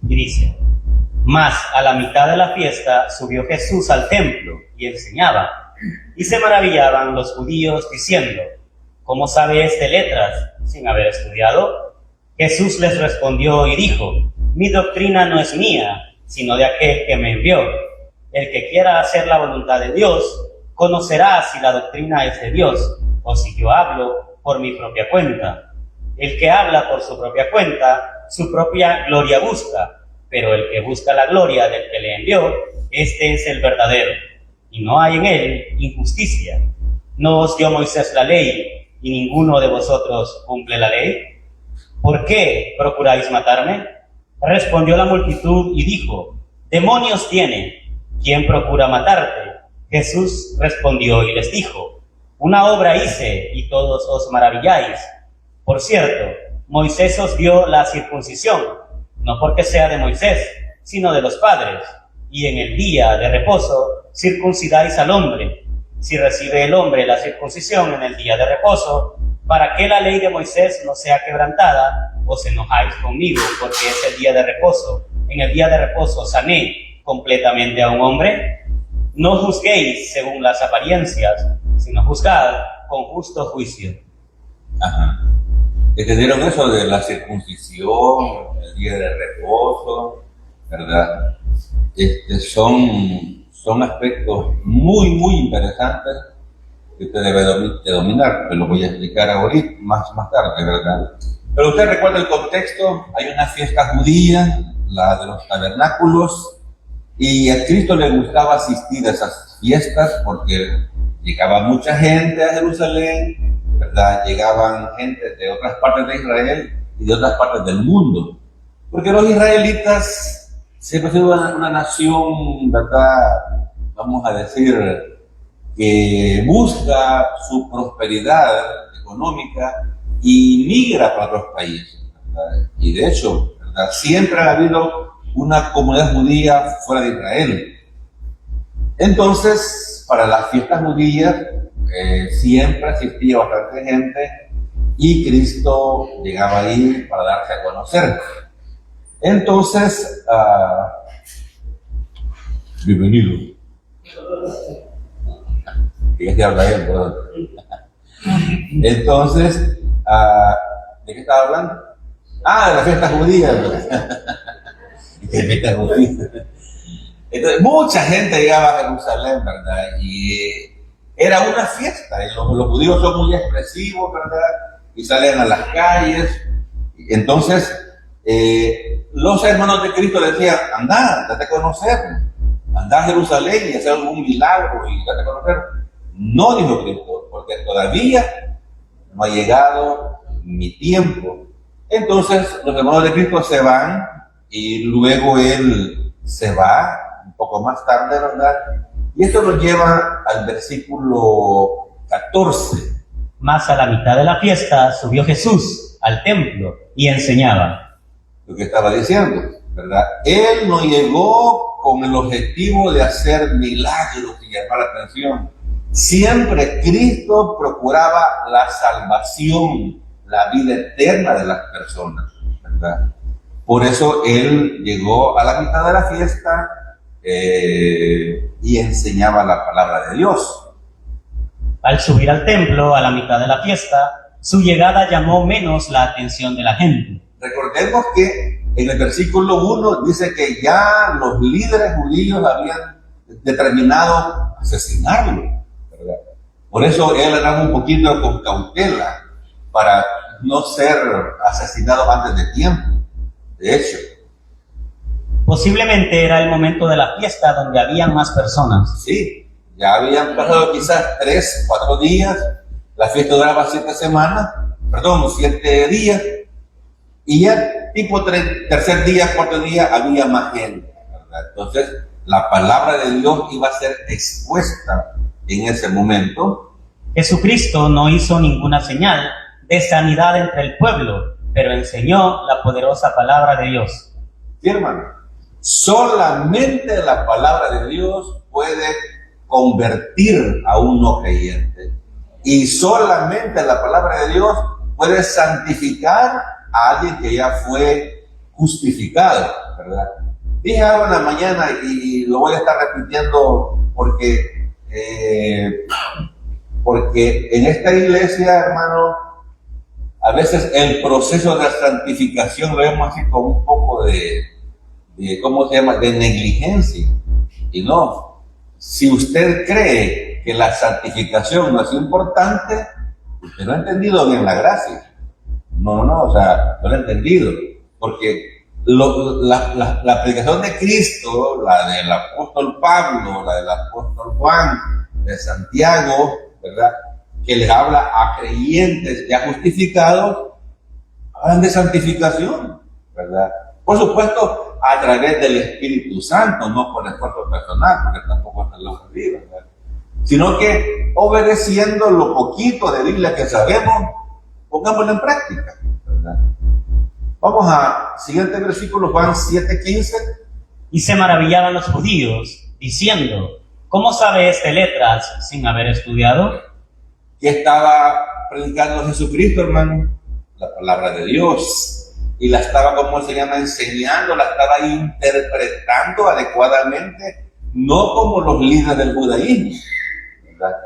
y dice: Mas a la mitad de la fiesta subió Jesús al templo y enseñaba. Y se maravillaban los judíos diciendo: ¿Cómo sabe este letras sin haber estudiado? Jesús les respondió y dijo: Mi doctrina no es mía, sino de aquel que me envió. El que quiera hacer la voluntad de Dios, conocerá si la doctrina es de Dios, o si yo hablo por mi propia cuenta. El que habla por su propia cuenta, su propia gloria busca, pero el que busca la gloria del que le envió, este es el verdadero, y no hay en él injusticia. ¿No os dio Moisés la ley, y ninguno de vosotros cumple la ley? ¿Por qué procuráis matarme? Respondió la multitud y dijo: Demonios tiene. ¿Quién procura matarte? Jesús respondió y les dijo: Una obra hice y todos os maravilláis. Por cierto, Moisés os dio la circuncisión, no porque sea de Moisés, sino de los padres. Y en el día de reposo circuncidáis al hombre. Si recibe el hombre la circuncisión en el día de reposo, para que la ley de Moisés no sea quebrantada, os enojáis conmigo, porque es el día de reposo. En el día de reposo sané completamente a un hombre. No juzguéis según las apariencias, sino juzgad con justo juicio. Ajá. ¿Entendieron eso de la circuncisión, el día de reposo, verdad? Son aspectos muy, muy interesantes que usted debe de dominar. Me lo voy a explicar ahorita, más tarde, ¿verdad? Pero usted recuerda el contexto. Hay una fiesta judía, la de los tabernáculos, y a Cristo le gustaba asistir a esas fiestas porque llegaba mucha gente a Jerusalén, ¿verdad? Llegaban gente de otras partes de Israel y de otras partes del mundo, porque los israelitas siempre han sido una nación, ¿verdad? Vamos a decir, que busca su prosperidad económica y migra para otros países, ¿verdad? Y de hecho, ¿verdad?, siempre ha habido una comunidad judía fuera de Israel. Entonces, para las fiestas judías siempre asistía bastante gente y Cristo llegaba ahí para darse a conocer. Entonces, bienvenido. ¿De qué habla él, perdón? Entonces, ¿de qué estaba hablando? De la fiesta judía. Entonces, mucha gente llegaba a Jerusalén, ¿verdad? Y era una fiesta. Y los judíos son muy expresivos, ¿verdad? Y salen a las calles. Entonces, los hermanos de Cristo decían: anda, date a conocer. Anda a Jerusalén y hacer algún milagro y date a conocer. No, dijo Cristo, porque todavía no ha llegado mi tiempo. Entonces, los hermanos de Cristo se van y luego él se va un poco más tarde, ¿verdad? Y esto nos lleva al versículo 14. Mas a la mitad de la fiesta subió Jesús al templo y enseñaba. Lo que estaba diciendo, ¿verdad? Él no llegó con el objetivo de hacer milagros y llamar la atención. Siempre Cristo procuraba la salvación, la vida eterna de las personas, ¿verdad? Por eso Él llegó a la mitad de la fiesta y enseñaba la palabra de Dios. Al subir al templo a la mitad de la fiesta, su llegada llamó menos la atención de la gente. Recordemos que en el versículo 1 dice que ya los líderes judíos habían determinado asesinarlo, ¿verdad? Por eso él andaba un poquito con cautela para no ser asesinado antes de tiempo. De hecho, posiblemente era el momento de la fiesta donde había más personas. Sí, ya habían pasado quizás 3, 4 días. La fiesta duraba 7 días. Y ya tipo tercer día, cuarto día, había más gente, ¿verdad? Entonces, la palabra de Dios iba a ser expuesta en ese momento. Jesucristo no hizo ninguna señal de sanidad entre el pueblo, pero enseñó la poderosa palabra de Dios. Sí, hermano. Solamente la palabra de Dios puede convertir a un no creyente. Y solamente la palabra de Dios puede santificar a alguien que ya fue justificado. ¿verdad? Dije algo en la mañana y lo voy a estar repitiendo porque en esta iglesia, hermano, a veces el proceso de santificación lo vemos así con un poco de ¿cómo se llama?, de negligencia. Y no, si usted cree que la santificación no es importante, usted no ha entendido bien la gracia. No, o sea, no lo ha entendido. Porque la predicación de Cristo, la del apóstol Pablo, la del apóstol Juan, de Santiago, ¿verdad?, que les habla a creyentes ya justificados, hablan de santificación, ¿verdad? Por supuesto, a través del Espíritu Santo, no por esfuerzo personal, porque tampoco está en la vida, ¿verdad?, sino que obedeciendo lo poquito de Biblia que sabemos, pongámoslo en práctica, ¿verdad? Vamos a siguiente versículo, Juan 7:15. Y se maravillaban los judíos, diciendo, ¿cómo sabe este letras sin haber estudiado? Que estaba predicando Jesucristo, hermano, la palabra de Dios, y la estaba, como se llama, enseñando, la estaba interpretando adecuadamente, no como los líderes del judaísmo, ¿verdad?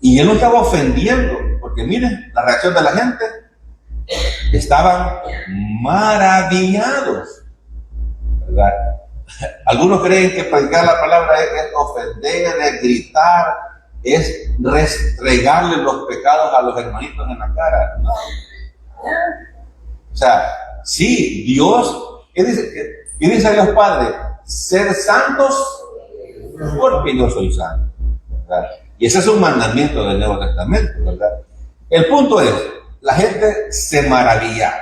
Y él no estaba ofendiendo, porque miren la reacción de la gente, estaban maravillados, ¿verdad? Algunos creen que predicar la palabra es ofender, es gritar, es restregarle los pecados a los hermanitos en la cara. No. O sea, sí, Dios, ¿qué dice Dios Padre? Ser santos porque yo soy santo, ¿verdad? Y ese es un mandamiento del Nuevo Testamento, ¿verdad? El punto es, la gente se maravilla,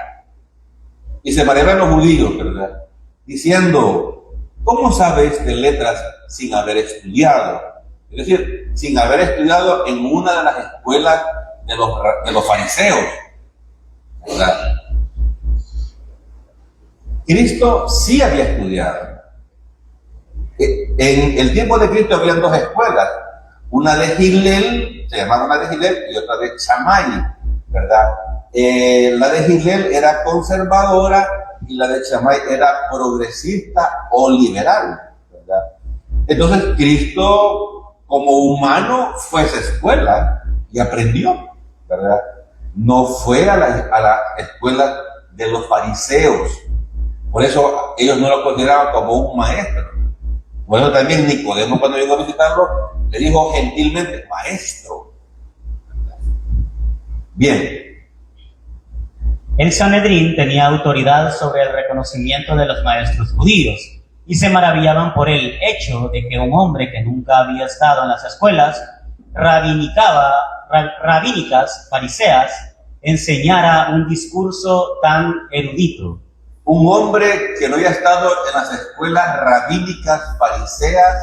y se maravillan los judíos, ¿verdad?, diciendo, ¿cómo sabe este letras sin haber estudiado? Es decir, sin haber estudiado en una de las escuelas de los fariseos, ¿verdad? Cristo sí había estudiado. En el tiempo de Cristo habían dos escuelas, una de Hillel, se llamaba una de Hillel, y otra de Shammai, ¿verdad? La de Hillel era conservadora y la de Shammai era progresista o liberal, ¿verdad? Entonces Cristo, como humano, fue a esa escuela y aprendió, ¿verdad? No fue a la escuela de los fariseos. Por eso ellos no lo consideraban como un maestro. Bueno, también Nicodemo, cuando llegó a visitarlo, le dijo gentilmente, maestro. Bien. El Sanedrín tenía autoridad sobre el reconocimiento de los maestros judíos, y se maravillaban por el hecho de que un hombre que nunca había estado en las escuelas rabínicas, fariseas, enseñara un discurso tan erudito. Un hombre que no había estado en las escuelas rabínicas fariseas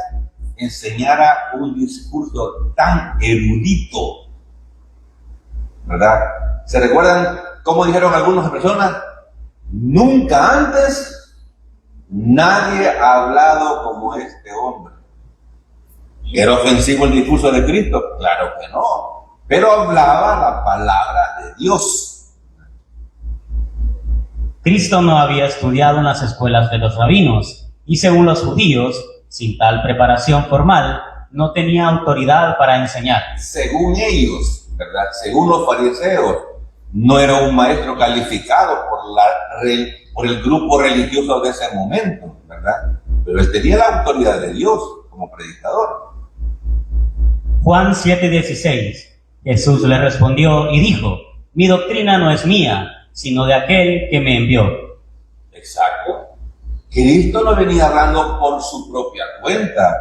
enseñara un discurso tan erudito, ¿verdad? ¿Se recuerdan cómo dijeron algunas personas? Nunca antes nadie ha hablado como este hombre. ¿Era ofensivo el discurso de Cristo? Claro que no, pero hablaba la palabra de Dios. Cristo no había estudiado en las escuelas de los rabinos, y según los judíos, sin tal preparación formal, no tenía autoridad para enseñar. Según ellos, ¿verdad? Según los fariseos, no era un maestro calificado por el grupo religioso de ese momento, ¿verdad? Pero él tenía la autoridad de Dios como predicador. Juan 7:16. Jesús le respondió y dijo, mi doctrina no es mía, sino de aquel que me envió. Exacto. Cristo no venía hablando por su propia cuenta.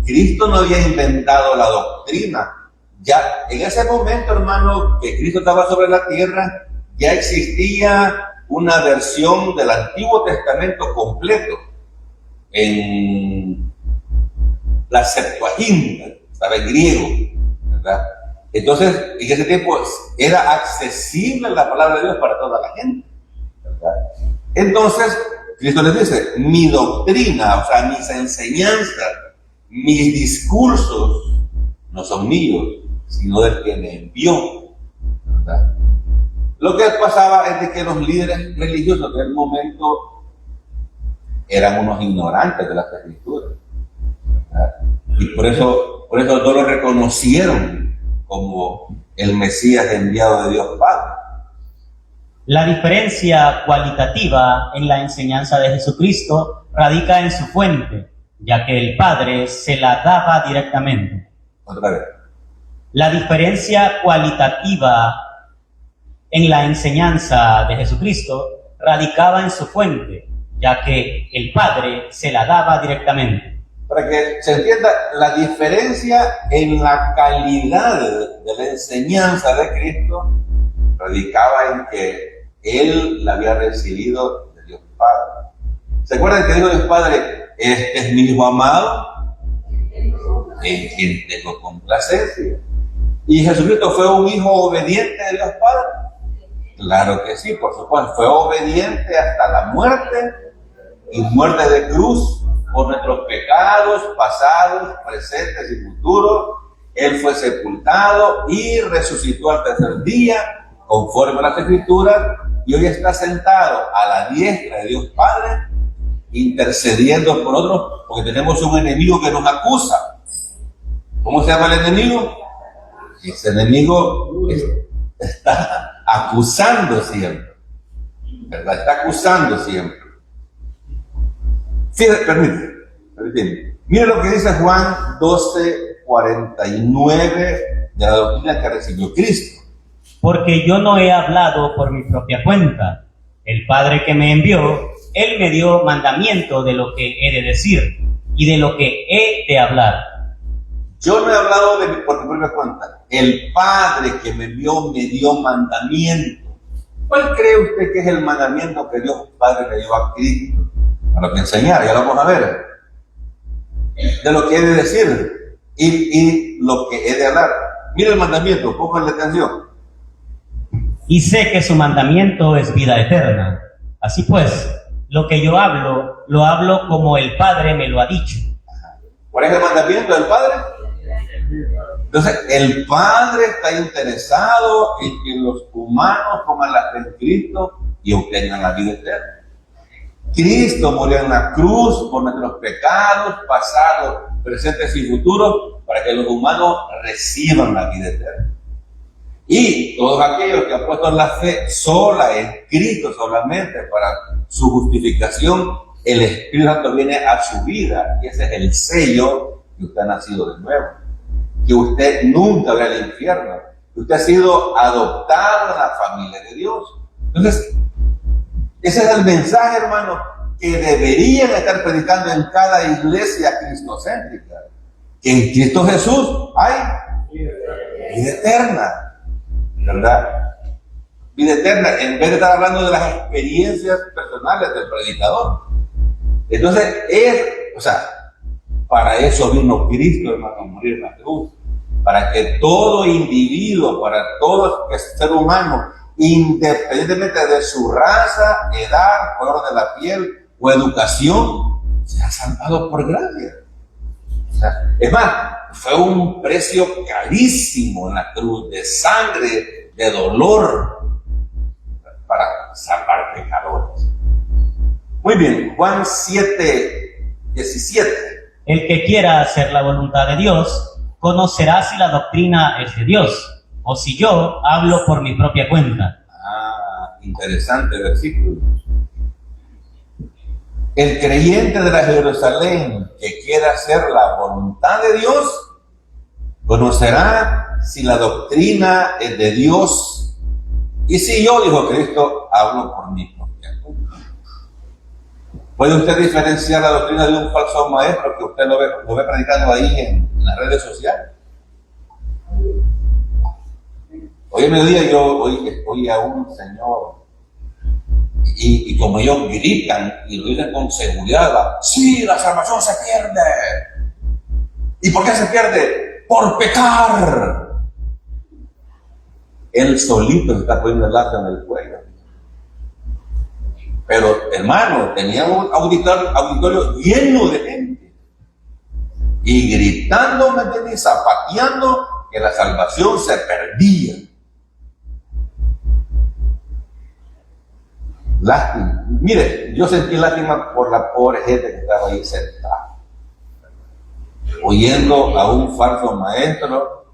Cristo no había inventado la doctrina. Ya en ese momento, hermano, que Cristo estaba sobre la tierra, ya existía una versión del Antiguo Testamento completo en la Septuaginta, estaba en griego, ¿verdad? Entonces, en ese tiempo era accesible la palabra de Dios para toda la gente, ¿verdad? Entonces, Cristo les dice, mi doctrina, o sea, mis enseñanzas, mis discursos, no son míos, sino del que me envió, ¿verdad? Lo que pasaba es de que los líderes religiosos del momento eran unos ignorantes de las Escrituras. Y por eso no lo reconocieron como el Mesías enviado de Dios Padre. La diferencia cualitativa en la enseñanza de Jesucristo radica en su fuente, ya que el Padre se la daba directamente. Otra vez. La diferencia cualitativa en la enseñanza de Jesucristo radicaba en su fuente, ya que el Padre se la daba directamente. Para que se entienda, la diferencia en la calidad de la enseñanza de Cristo radicaba en que Él la había recibido de Dios Padre. ¿Se acuerdan que dijo Dios Padre, este es mi Hijo amado, en quien tengo complacencia? ¿Y Jesucristo fue un hijo obediente de Dios Padre? Claro que sí, por supuesto. Fue obediente hasta la muerte, y muerte de cruz, por nuestros pecados pasados, presentes y futuros. Él fue sepultado y resucitó al tercer día, conforme a las Escrituras, y hoy está sentado a la diestra de Dios Padre, intercediendo por otros, porque tenemos un enemigo que nos acusa. ¿Cómo se llama el enemigo? Ese enemigo está acusando siempre, ¿verdad? Está acusando siempre. Fíjate, permíteme. Mira lo que dice Juan 12:49 de la doctrina que recibió Cristo. Porque yo no he hablado por mi propia cuenta. El Padre que me envió, Él me dio mandamiento de lo que he de decir y de lo que he de hablar. Yo no he hablado por mi propia cuenta. El Padre que me envió me dio mandamiento. ¿Cuál cree usted que es el mandamiento que Dios Padre le dio a Cristo? A lo que enseñar, ya lo vamos a ver. De lo que he de decir y lo que he de hablar. Mira el mandamiento, pónganle atención. Y sé que su mandamiento es vida eterna. Así pues, lo que yo hablo, lo hablo como el Padre me lo ha dicho. ¿Cuál es el mandamiento del Padre? Entonces, el Padre está interesado en que los humanos pongan la fe en Cristo y obtengan la vida eterna. Cristo murió en la cruz por nuestros pecados pasados, presentes y futuros, para que los humanos reciban la vida eterna. Y todos aquellos que han puesto la fe sola en Cristo solamente para su justificación, el Espíritu Santo viene a su vida, y ese es el sello que usted ha nacido de nuevo, que usted nunca va al infierno, que usted ha sido adoptado en la familia de Dios. Entonces, ese es el mensaje, hermano, que deberían estar predicando en cada iglesia cristocéntrica, que en Cristo Jesús hay vida eterna, ¿verdad? Vida eterna, en vez de estar hablando de las experiencias personales del predicador. Entonces, para eso vino Cristo, hermano, a morir en la cruz, para que todo individuo, para todo ser humano, independientemente de su raza, edad, color de la piel o educación, sea salvado por gracia. Es más, fue un precio carísimo en la cruz, de sangre, de dolor, para salvar pecadores. Muy bien, Juan 7:17. El que quiera hacer la voluntad de Dios, conocerá si la doctrina es de Dios, o si yo hablo por mi propia cuenta. Interesante versículo. El creyente de la Jerusalén que quiera hacer la voluntad de Dios, conocerá si la doctrina es de Dios. Y si yo, dijo Cristo, hablo por mi propia cuenta. ¿Puede usted diferenciar la doctrina de un falso maestro que usted lo ve predicando ahí en las redes sociales? Hoy en mediodía yo oí a un señor, y como ellos gritan y lo dicen con seguridad, sí, la salvación se pierde. ¿Y por qué se pierde? Por pecar. Él solito está poniendo el lazo en el cuello. Pero, hermano, tenía un auditorio lleno de gente, y gritando, y zapateando que la salvación se perdía. Lástima. Mire, yo sentí lástima por la pobre gente que estaba ahí sentada, oyendo a un falso maestro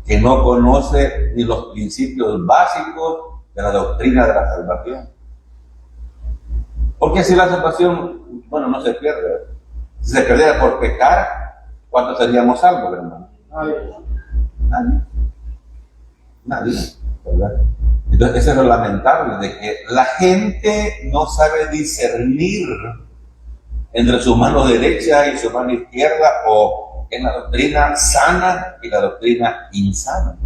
que no conoce ni los principios básicos de la doctrina de la salvación. Porque si la salvación, bueno, no se pierde. Si se perdiera por pecar, ¿cuántos seríamos salvos, hermano? Nadie. Nadie, ¿verdad? Entonces, eso es lo lamentable, de que la gente no sabe discernir entre su mano derecha y su mano izquierda, o en la doctrina sana y la doctrina insana.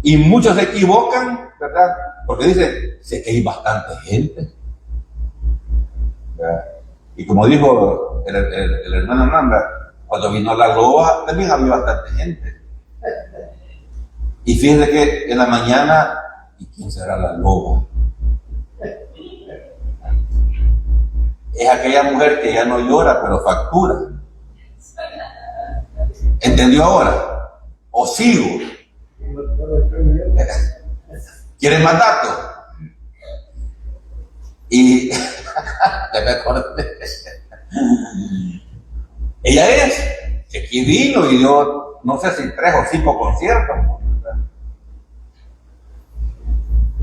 Y muchos se equivocan, ¿verdad? Porque dicen, sé que hay bastante gente, ¿verdad? Y como dijo el hermano Nanda, cuando vino la loa, también había bastante gente. Y fíjense que en la mañana, ¿y quién será la loba? Es aquella mujer que ya no llora, pero factura. ¿Entendió ahora? ¿O sigo? ¿Quieren más datos? Y ya me acordé. Ella es, que aquí vino y dio, no sé si 3 o 5 conciertos.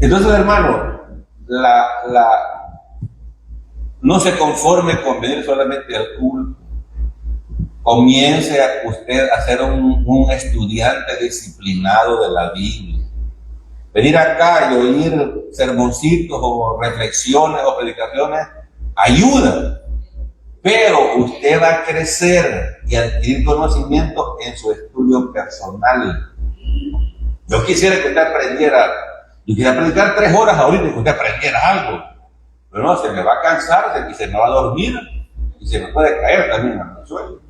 Entonces, hermano, no se conforme con venir solamente al culto. Comience usted a ser un estudiante disciplinado de la Biblia. Venir acá y oír sermoncitos o reflexiones o predicaciones ayuda, pero usted va a crecer y adquirir conocimiento en su estudio personal. Yo quisiera que usted aprendiera. Yo quisiera predicar 3 horas ahorita y que usted aprendiera algo. Pero no, se me va a cansar y se me va a dormir y se me puede caer también al suelo.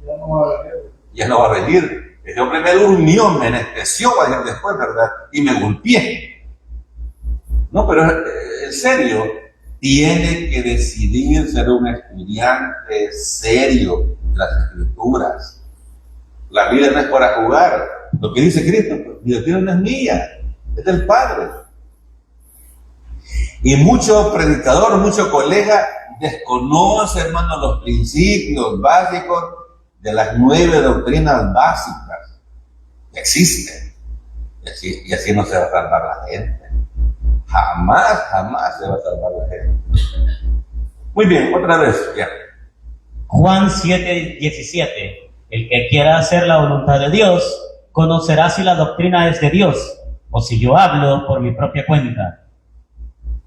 Ya no va a venir. Ese hombre me durmió, me anestesió después, ¿verdad? Y me golpeé. No, pero en serio, tiene que decidir ser un estudiante serio de las Escrituras. La vida no es para jugar. Lo que dice Cristo, mi doctrina no es mía, es del Padre. Y muchos predicadores, muchos colegas desconocen, hermano, los principios básicos de las 9 doctrinas básicas que existen. Y así no se va a salvar la gente. Jamás se va a salvar la gente. Muy bien, otra vez, ya. Juan 7:17. El que quiera hacer la voluntad de Dios, conocerá si la doctrina es de Dios, o si yo hablo por mi propia cuenta.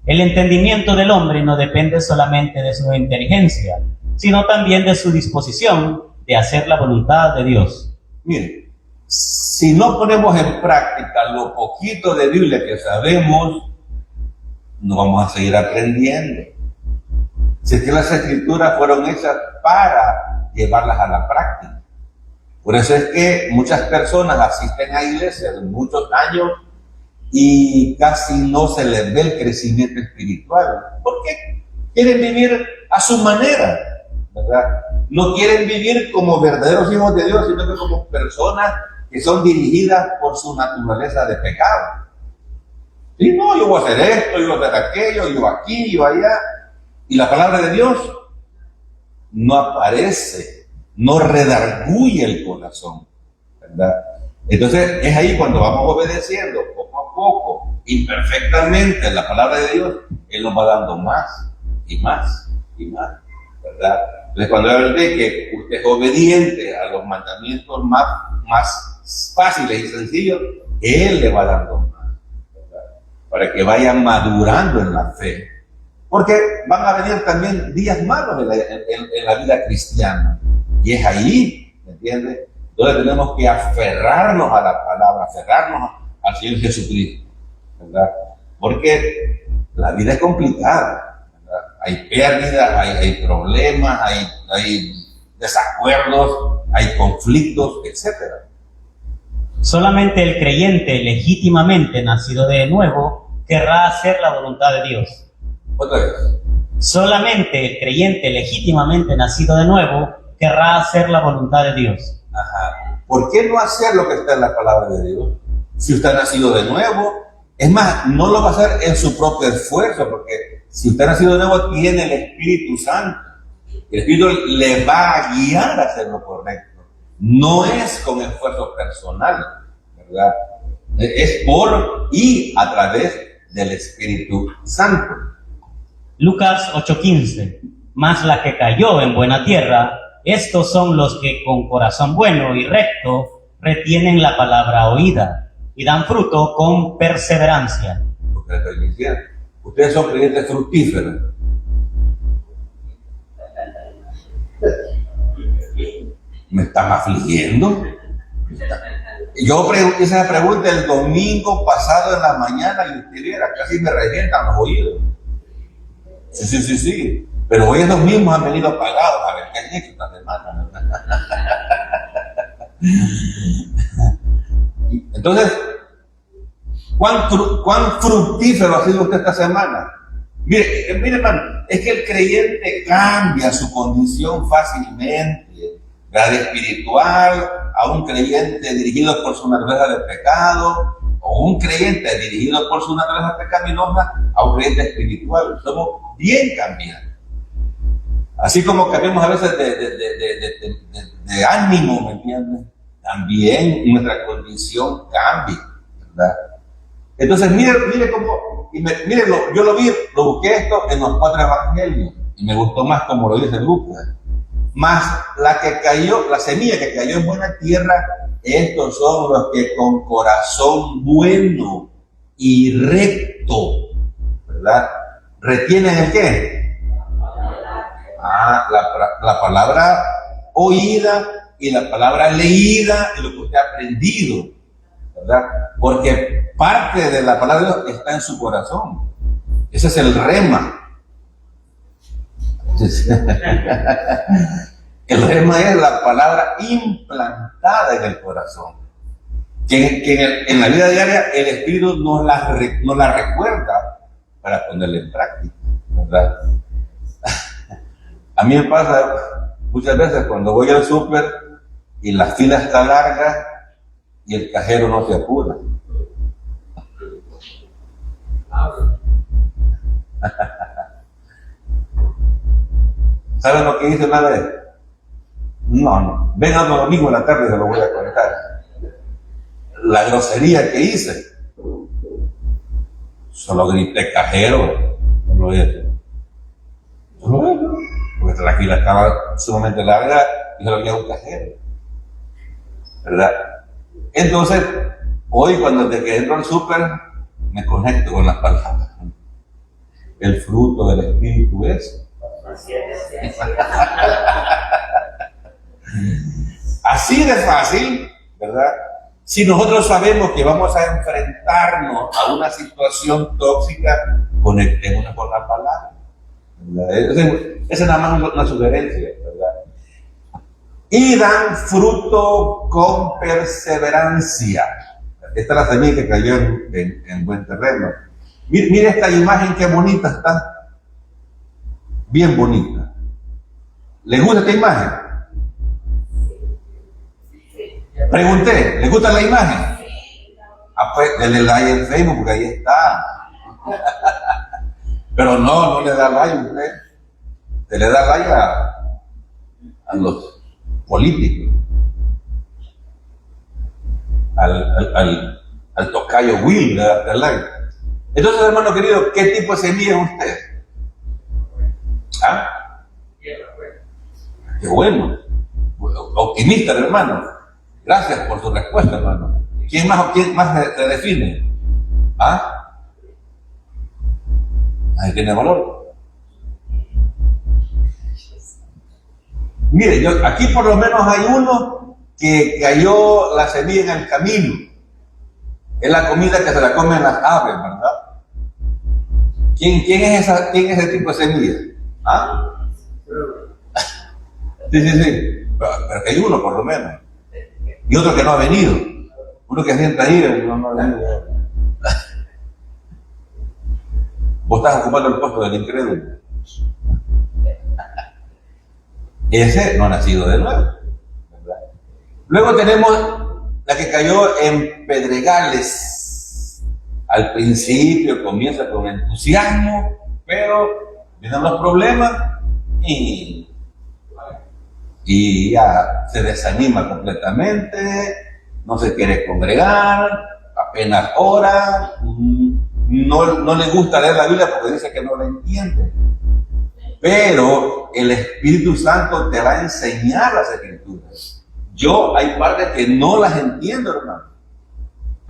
El entendimiento del hombre no depende solamente de su inteligencia, sino también de su disposición de hacer la voluntad de Dios. Miren, si no ponemos en práctica lo poquito de Biblia que sabemos, no vamos a seguir aprendiendo. Si es que las Escrituras fueron hechas para llevarlas a la práctica. Por eso es que muchas personas asisten a iglesias de muchos años y casi no se les ve el crecimiento espiritual. ¿Por qué? Quieren vivir a su manera, ¿verdad? No quieren vivir como verdaderos hijos de Dios, sino que como personas que son dirigidas por su naturaleza de pecado. Y no, yo voy a hacer esto, yo voy a hacer aquello, yo aquí, yo allá. Y la palabra de Dios no aparece, no redarguye el corazón, ¿verdad? Entonces es ahí cuando vamos obedeciendo poco a poco, imperfectamente la palabra de Dios, Él nos va dando más y más y más, ¿verdad? Entonces cuando Él ve que usted es obediente a los mandamientos más fáciles y sencillos, Él le va dando más, ¿verdad? Para que vayan madurando en la fe. Porque van a venir también días malos en la vida cristiana. Y es ahí, ¿me entiendes? Entonces tenemos que aferrarnos a la palabra, aferrarnos al Señor Jesucristo, ¿verdad? Porque la vida es complicada, ¿verdad? Hay pérdidas, hay problemas, hay desacuerdos, hay conflictos, etc. Solamente el creyente legítimamente nacido de nuevo querrá hacer la voluntad de Dios. Otra vez. Solamente el creyente legítimamente nacido de nuevo querrá hacer la voluntad de Dios. Ajá. ¿Por qué no hacer lo que está en la palabra de Dios? Si usted ha nacido de nuevo, es más, no lo va a hacer en su propio esfuerzo, porque Si usted ha nacido de nuevo, tiene el Espíritu Santo. El Espíritu le va a guiar a hacer lo correcto. No es con esfuerzo personal, ¿verdad? Es por y a través del Espíritu Santo. Lucas 8:15. Mas la que cayó en buena tierra, estos son los que con corazón bueno y recto retienen la palabra oída y dan fruto con perseverancia. Porque le estoy diciendo, ustedes son creyentes fructíferos. ¿Me están afligiendo? Yo hice esa pregunta el domingo pasado en la mañana y usted viera, casi me revientan los oídos. Sí. Pero hoy esos mismos han venido apagados a ver qué han hecho esta semana. Entonces, ¿cuán fructífero ha sido usted esta semana? Mire, hermano, es que el creyente cambia su condición fácilmente. De espiritual a un creyente dirigido por su naturaleza de pecado, o un creyente dirigido por su naturaleza pecaminosa a un creyente espiritual. Somos bien cambiantes. Así como cambiamos a veces de ánimo, ¿me entiendes? También nuestra condición cambia, ¿verdad? Entonces, mire cómo, yo lo busqué esto en los 4 evangelios, y me gustó más como lo dice Lucas. Mas la semilla que cayó en buena tierra, estos son los que con corazón bueno y recto, ¿verdad? ¿Retienen el qué? La palabra oída y la palabra leída y lo que usted ha aprendido, ¿verdad? Porque parte de la palabra de Dios está en su corazón. Ese es el rema. El rema es la palabra implantada en el corazón, que en la vida diaria el Espíritu nos la recuerda para ponerla en práctica, ¿verdad? A mí me pasa muchas veces cuando voy al súper y la fila está larga y el cajero no se apura. ¿Saben lo que hice una vez? No. Venga el domingo en la tarde y se lo voy a contar. La grosería que hice. Solo grité cajero. No lo hice. Porque la fila estaba sumamente larga y solo había un cajero. ¿Verdad? Entonces, hoy cuando entro al súper, me conecto con las palabras. El fruto del Espíritu es. Así de fácil, ¿verdad? Si nosotros sabemos que vamos a enfrentarnos a una situación tóxica, conectémonos con la palabra, ¿verdad? Esa es nada más una sugerencia, ¿verdad? Y dan fruto con perseverancia. Esta es la semilla que cayó en buen terreno. Mire esta imagen, qué bonita está. Bien bonita. ¿Le gusta esta imagen? Pregunté, ¿le gusta la imagen? Ah, pues denle like en Facebook porque ahí está. Pero no le da like usted. Usted le da like a los políticos. Al tocayo Will le da like. Entonces, hermano querido, ¿qué tipo de semilla es usted? ¿Ah? Qué bueno. Optimista, hermano. Gracias por su respuesta, hermano. ¿Quién más te define? ¿Ah? Ahí tiene valor. Mire, aquí por lo menos hay uno que cayó la semilla en el camino. Es la comida que se la comen las aves, ¿verdad? ¿Quién es ese tipo de semilla? ¿Ah? Sí. Pero que hay uno por lo menos. Y otro que no ha venido. Uno que sienta ahí no ha venido. Vos estás ocupando el puesto del incrédulo. Ese no ha nacido de nuevo, ¿verdad? Luego tenemos la que cayó en pedregales. Al principio comienza con entusiasmo, Pero vienen los problemas y ya se desanima completamente, no se quiere congregar, apenas ora, no le gusta leer la Biblia porque dice que no la entiende. Pero el Espíritu Santo te va a enseñar las Escrituras. Yo hay partes que no las entiendo, hermano.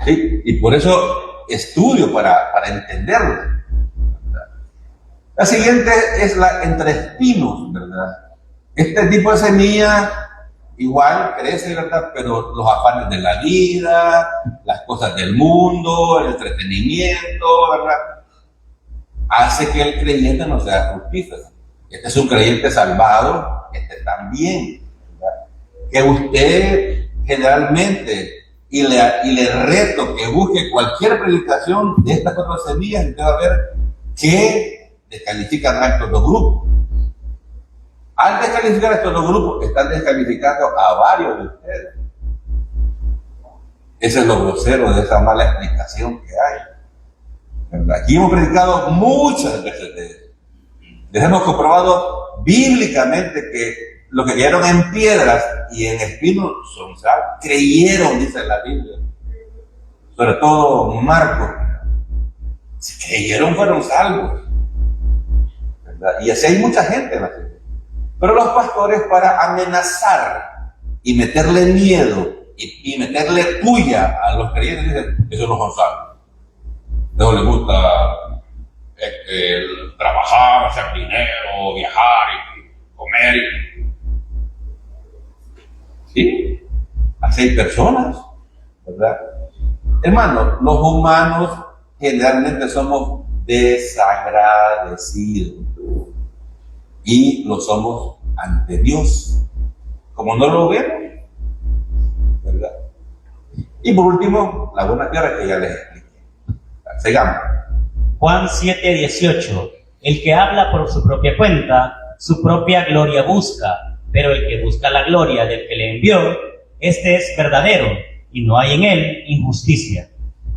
¿Sí? Y por eso estudio para entenderlas. La siguiente es la entre espinos, ¿verdad? Este tipo de semilla igual crece, ¿verdad? Pero los afanes de la vida, las cosas del mundo, el entretenimiento, ¿verdad? Hace que el creyente no sea fructífero. Este es un creyente salvado, este también, ¿verdad? Que usted generalmente, y le reto que busque cualquier predicación de estas 4 semillas y usted va a ver que descalifican a estos 2 grupos. Al descalificar a estos 2 grupos, están descalificando a varios de ustedes. Ese es lo grosero de esa mala explicación que hay, ¿verdad? Aquí hemos predicado muchas veces de eso. Les hemos comprobado bíblicamente que lo que creyeron en piedras y en espinos son salvos. Creyeron, dice la Biblia. Sobre todo Marcos. Si creyeron, fueron salvos, ¿verdad? Y así hay mucha gente en la iglesia. Pero los pastores, para amenazar y meterle miedo y meterle puya a los creyentes, dicen: eso no son salvos. No les gusta trabajar, hacer dinero, viajar y comer. ¿Sí? Así hay personas, ¿verdad? Hermano, los humanos generalmente somos desagradecidos. Y lo somos ante Dios, como no lo vemos, ¿verdad? Y por último, la buena tierra que ya les expliqué. Sigamos. Juan 7:18. El que habla por su propia cuenta, su propia gloria busca, pero el que busca la gloria del que le envió, este es verdadero, y no hay en él injusticia.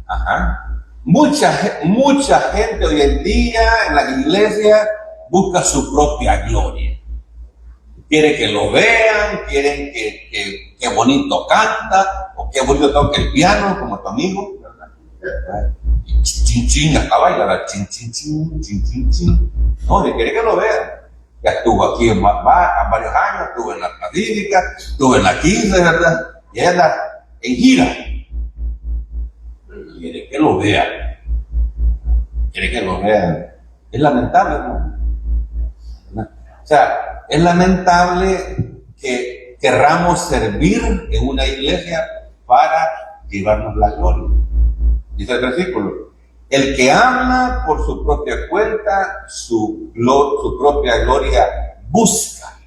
Ajá. Mucha gente hoy en día en la iglesia busca su propia gloria. Quiere que lo vean, quieren que bonito canta, o qué bonito toca el piano, como tu amigo, ¿verdad? Chin, chin, hasta baila, chin, chin, chin, chin, chin, chin. No, quiere que lo vean. Ya estuvo aquí varios años, estuvo en la Bíblica, estuvo en la 15, ¿verdad? Y anda en gira. Quiere que lo vean. Quiere que lo vean. Es lamentable, ¿no? O sea, es lamentable que querramos servir en una iglesia para llevarnos la gloria. Dice el versículo: el que habla por su propia cuenta, su propia gloria busca.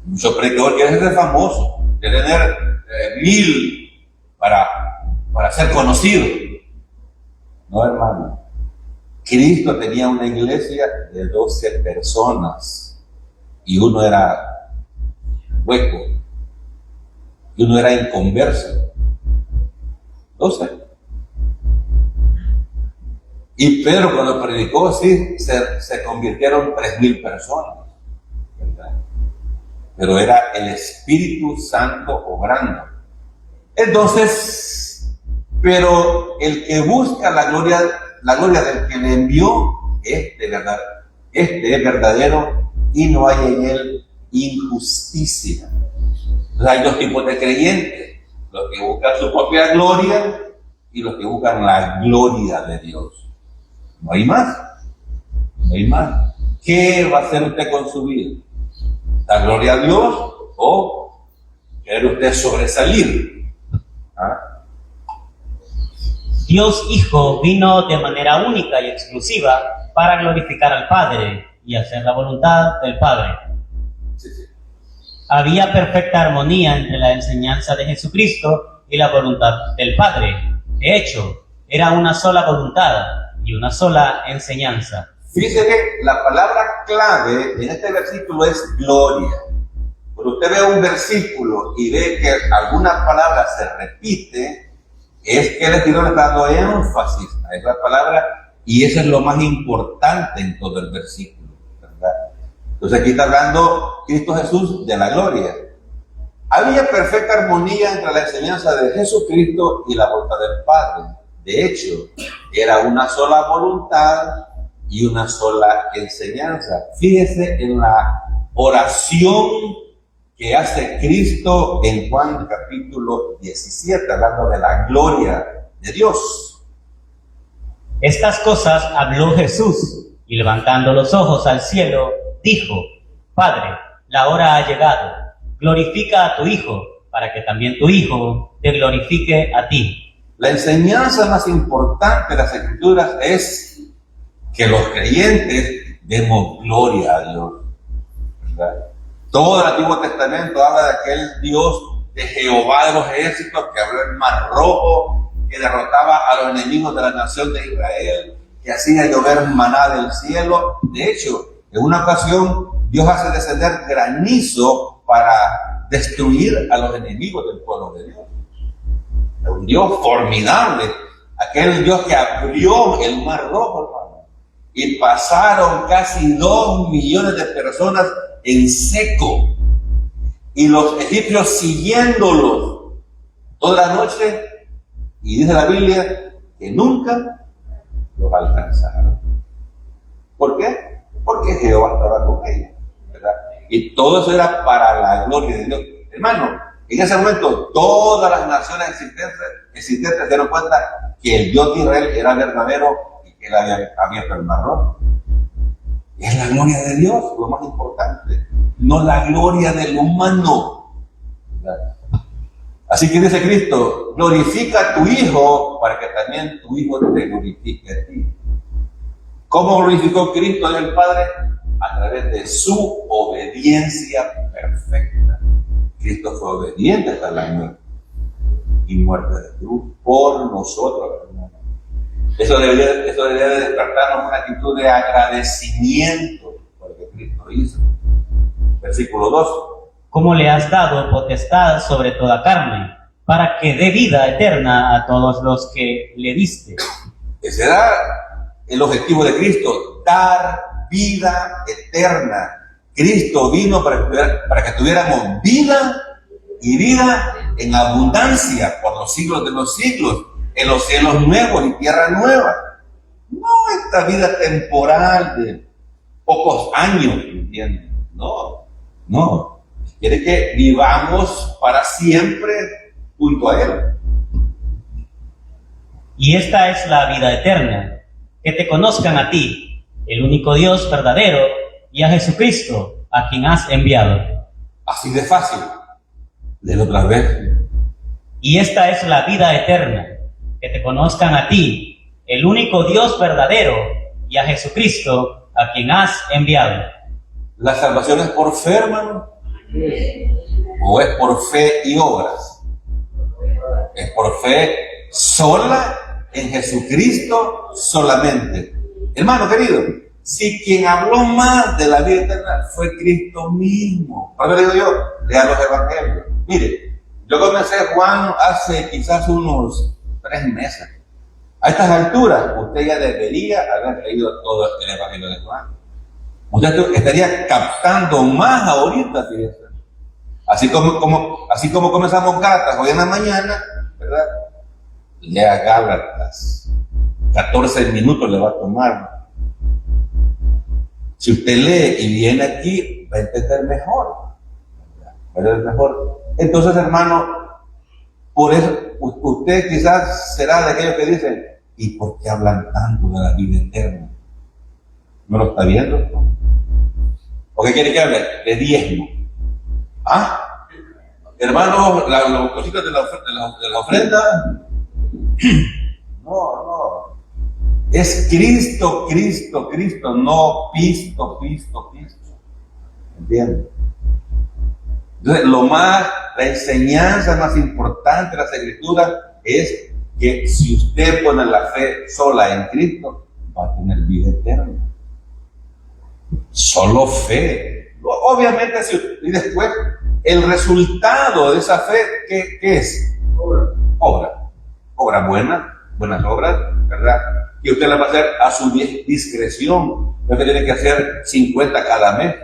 Muchos predicadores quieren ser famosos, quieren tener 1000 para ser conocidos. No, hermano. Cristo tenía una iglesia de 12 personas y uno era hueco y uno era inconverso. 12. Y Pedro, cuando predicó, sí, se convirtieron 3000 personas, ¿verdad? Pero era el Espíritu Santo obrando. Entonces, pero el que busca la gloria del que le envió, este es verdadero y no hay en él injusticia. Entonces hay 2 tipos de creyentes: los que buscan su propia gloria y los que buscan la gloria de Dios. No hay más. No hay más. ¿Qué va a hacer usted con su vida? ¿La gloria a Dios o quiere usted sobresalir? ¿Ah? Dios Hijo vino de manera única y exclusiva para glorificar al Padre y hacer la voluntad del Padre. Sí. Había perfecta armonía entre la enseñanza de Jesucristo y la voluntad del Padre. De hecho, era una sola voluntad y una sola enseñanza. Fíjese que la palabra clave en este versículo es gloria. Cuando usted ve un versículo y ve que alguna palabra se repite, es que el escritor le está dando énfasis a esa palabra Y eso es lo más importante en todo el versículo, ¿verdad? Entonces aquí está hablando Cristo Jesús de la gloria. Había perfecta armonía entre la enseñanza de Jesucristo y la voluntad del Padre. De hecho, era una sola voluntad y una sola enseñanza. Fíjese en la oración que hace Cristo en Juan capítulo 17, hablando de la gloria de Dios. Estas cosas habló Jesús, y levantando los ojos al cielo, dijo: Padre, la hora ha llegado, glorifica a tu Hijo, para que también tu Hijo te glorifique a ti. La enseñanza más importante de las Escrituras es que los creyentes demos gloria a Dios, ¿verdad? Todo el Antiguo Testamento habla de aquel Dios de Jehová de los ejércitos que abrió el mar rojo, que derrotaba a los enemigos de la nación de Israel, que hacía llover maná del cielo. De hecho, en una ocasión Dios hace descender granizo para destruir a los enemigos del pueblo de Dios. Es un Dios formidable, aquel Dios que abrió el mar rojo, hermano, y pasaron casi 2 millones de personas en seco, y los egipcios siguiéndolos toda la noche, y dice la Biblia que nunca los alcanzaron. ¿Por qué? Porque Jehová estaba con ellos, ¿verdad? Y todo eso era para la gloria de Dios. Hermano, en ese momento todas las naciones existentes se dieron cuenta que el Dios de Israel era verdadero y que él había abierto el mar rojo. Es la gloria de Dios lo más importante, no la gloria del humano, ¿verdad? Así que dice Cristo: glorifica a tu Hijo para que también tu Hijo te glorifique a ti. ¿Cómo glorificó Cristo al Padre? A través de su obediencia perfecta. Cristo fue obediente hasta la muerte, y muerte de cruz por nosotros, hermano. Eso debería de despertarnos una actitud de agradecimiento por lo que Cristo hizo. Versículo 2. Como le has dado potestad sobre toda carne, para que dé vida eterna a todos los que le diste. Ese era el objetivo de Cristo, dar vida eterna. Cristo vino para que tuviéramos vida, y vida en abundancia por los siglos de los siglos, en los cielos nuevos y tierra nueva. No esta vida temporal de pocos años, ¿entiendes? No. Quiere que vivamos para siempre junto a Él. Y esta es la vida eterna, que te conozcan a ti, el único Dios verdadero, y a Jesucristo, a quien has enviado. Así de fácil. Léelo otra vez. Y esta es la vida eterna, que te conozcan a ti, el único Dios verdadero, y a Jesucristo, a quien has enviado. ¿La salvación es por fe, hermano? ¿O es por fe y obras? Es por fe sola, en Jesucristo solamente. Hermano querido, si quien habló más de la vida eterna fue Cristo mismo. Por eso digo yo, lea los evangelios. Mire, yo comencé Juan hace quizás unos 3 meses. A estas alturas, usted ya debería haber leído todo el evangelio de Juan. Usted estaría captando más ahorita, fíjese. Así como comenzamos Gálatas hoy en la mañana, ¿verdad? Lea Gálatas. 14 minutos le va a tomar. Si usted lee y viene aquí, va a entender mejor. Entonces, hermano, por eso usted quizás será de aquellos que dicen: ¿y por qué hablan tanto de la vida eterna? ¿No lo está viendo? ¿O qué quiere que hable? De diezmo. ¿Ah? Hermano, los cositas de la ofrenda. No. Es Cristo, no pisto. ¿Entiendes? Entonces, la enseñanza más importante de las Escrituras es que si usted pone la fe sola en Cristo, va a tener vida eterna. Solo fe. Obviamente, y después, el resultado de esa fe, ¿qué es? Obra buena, buenas obras, ¿verdad? y usted la va a hacer a su discreción. No es que tiene que hacer 50 cada mes.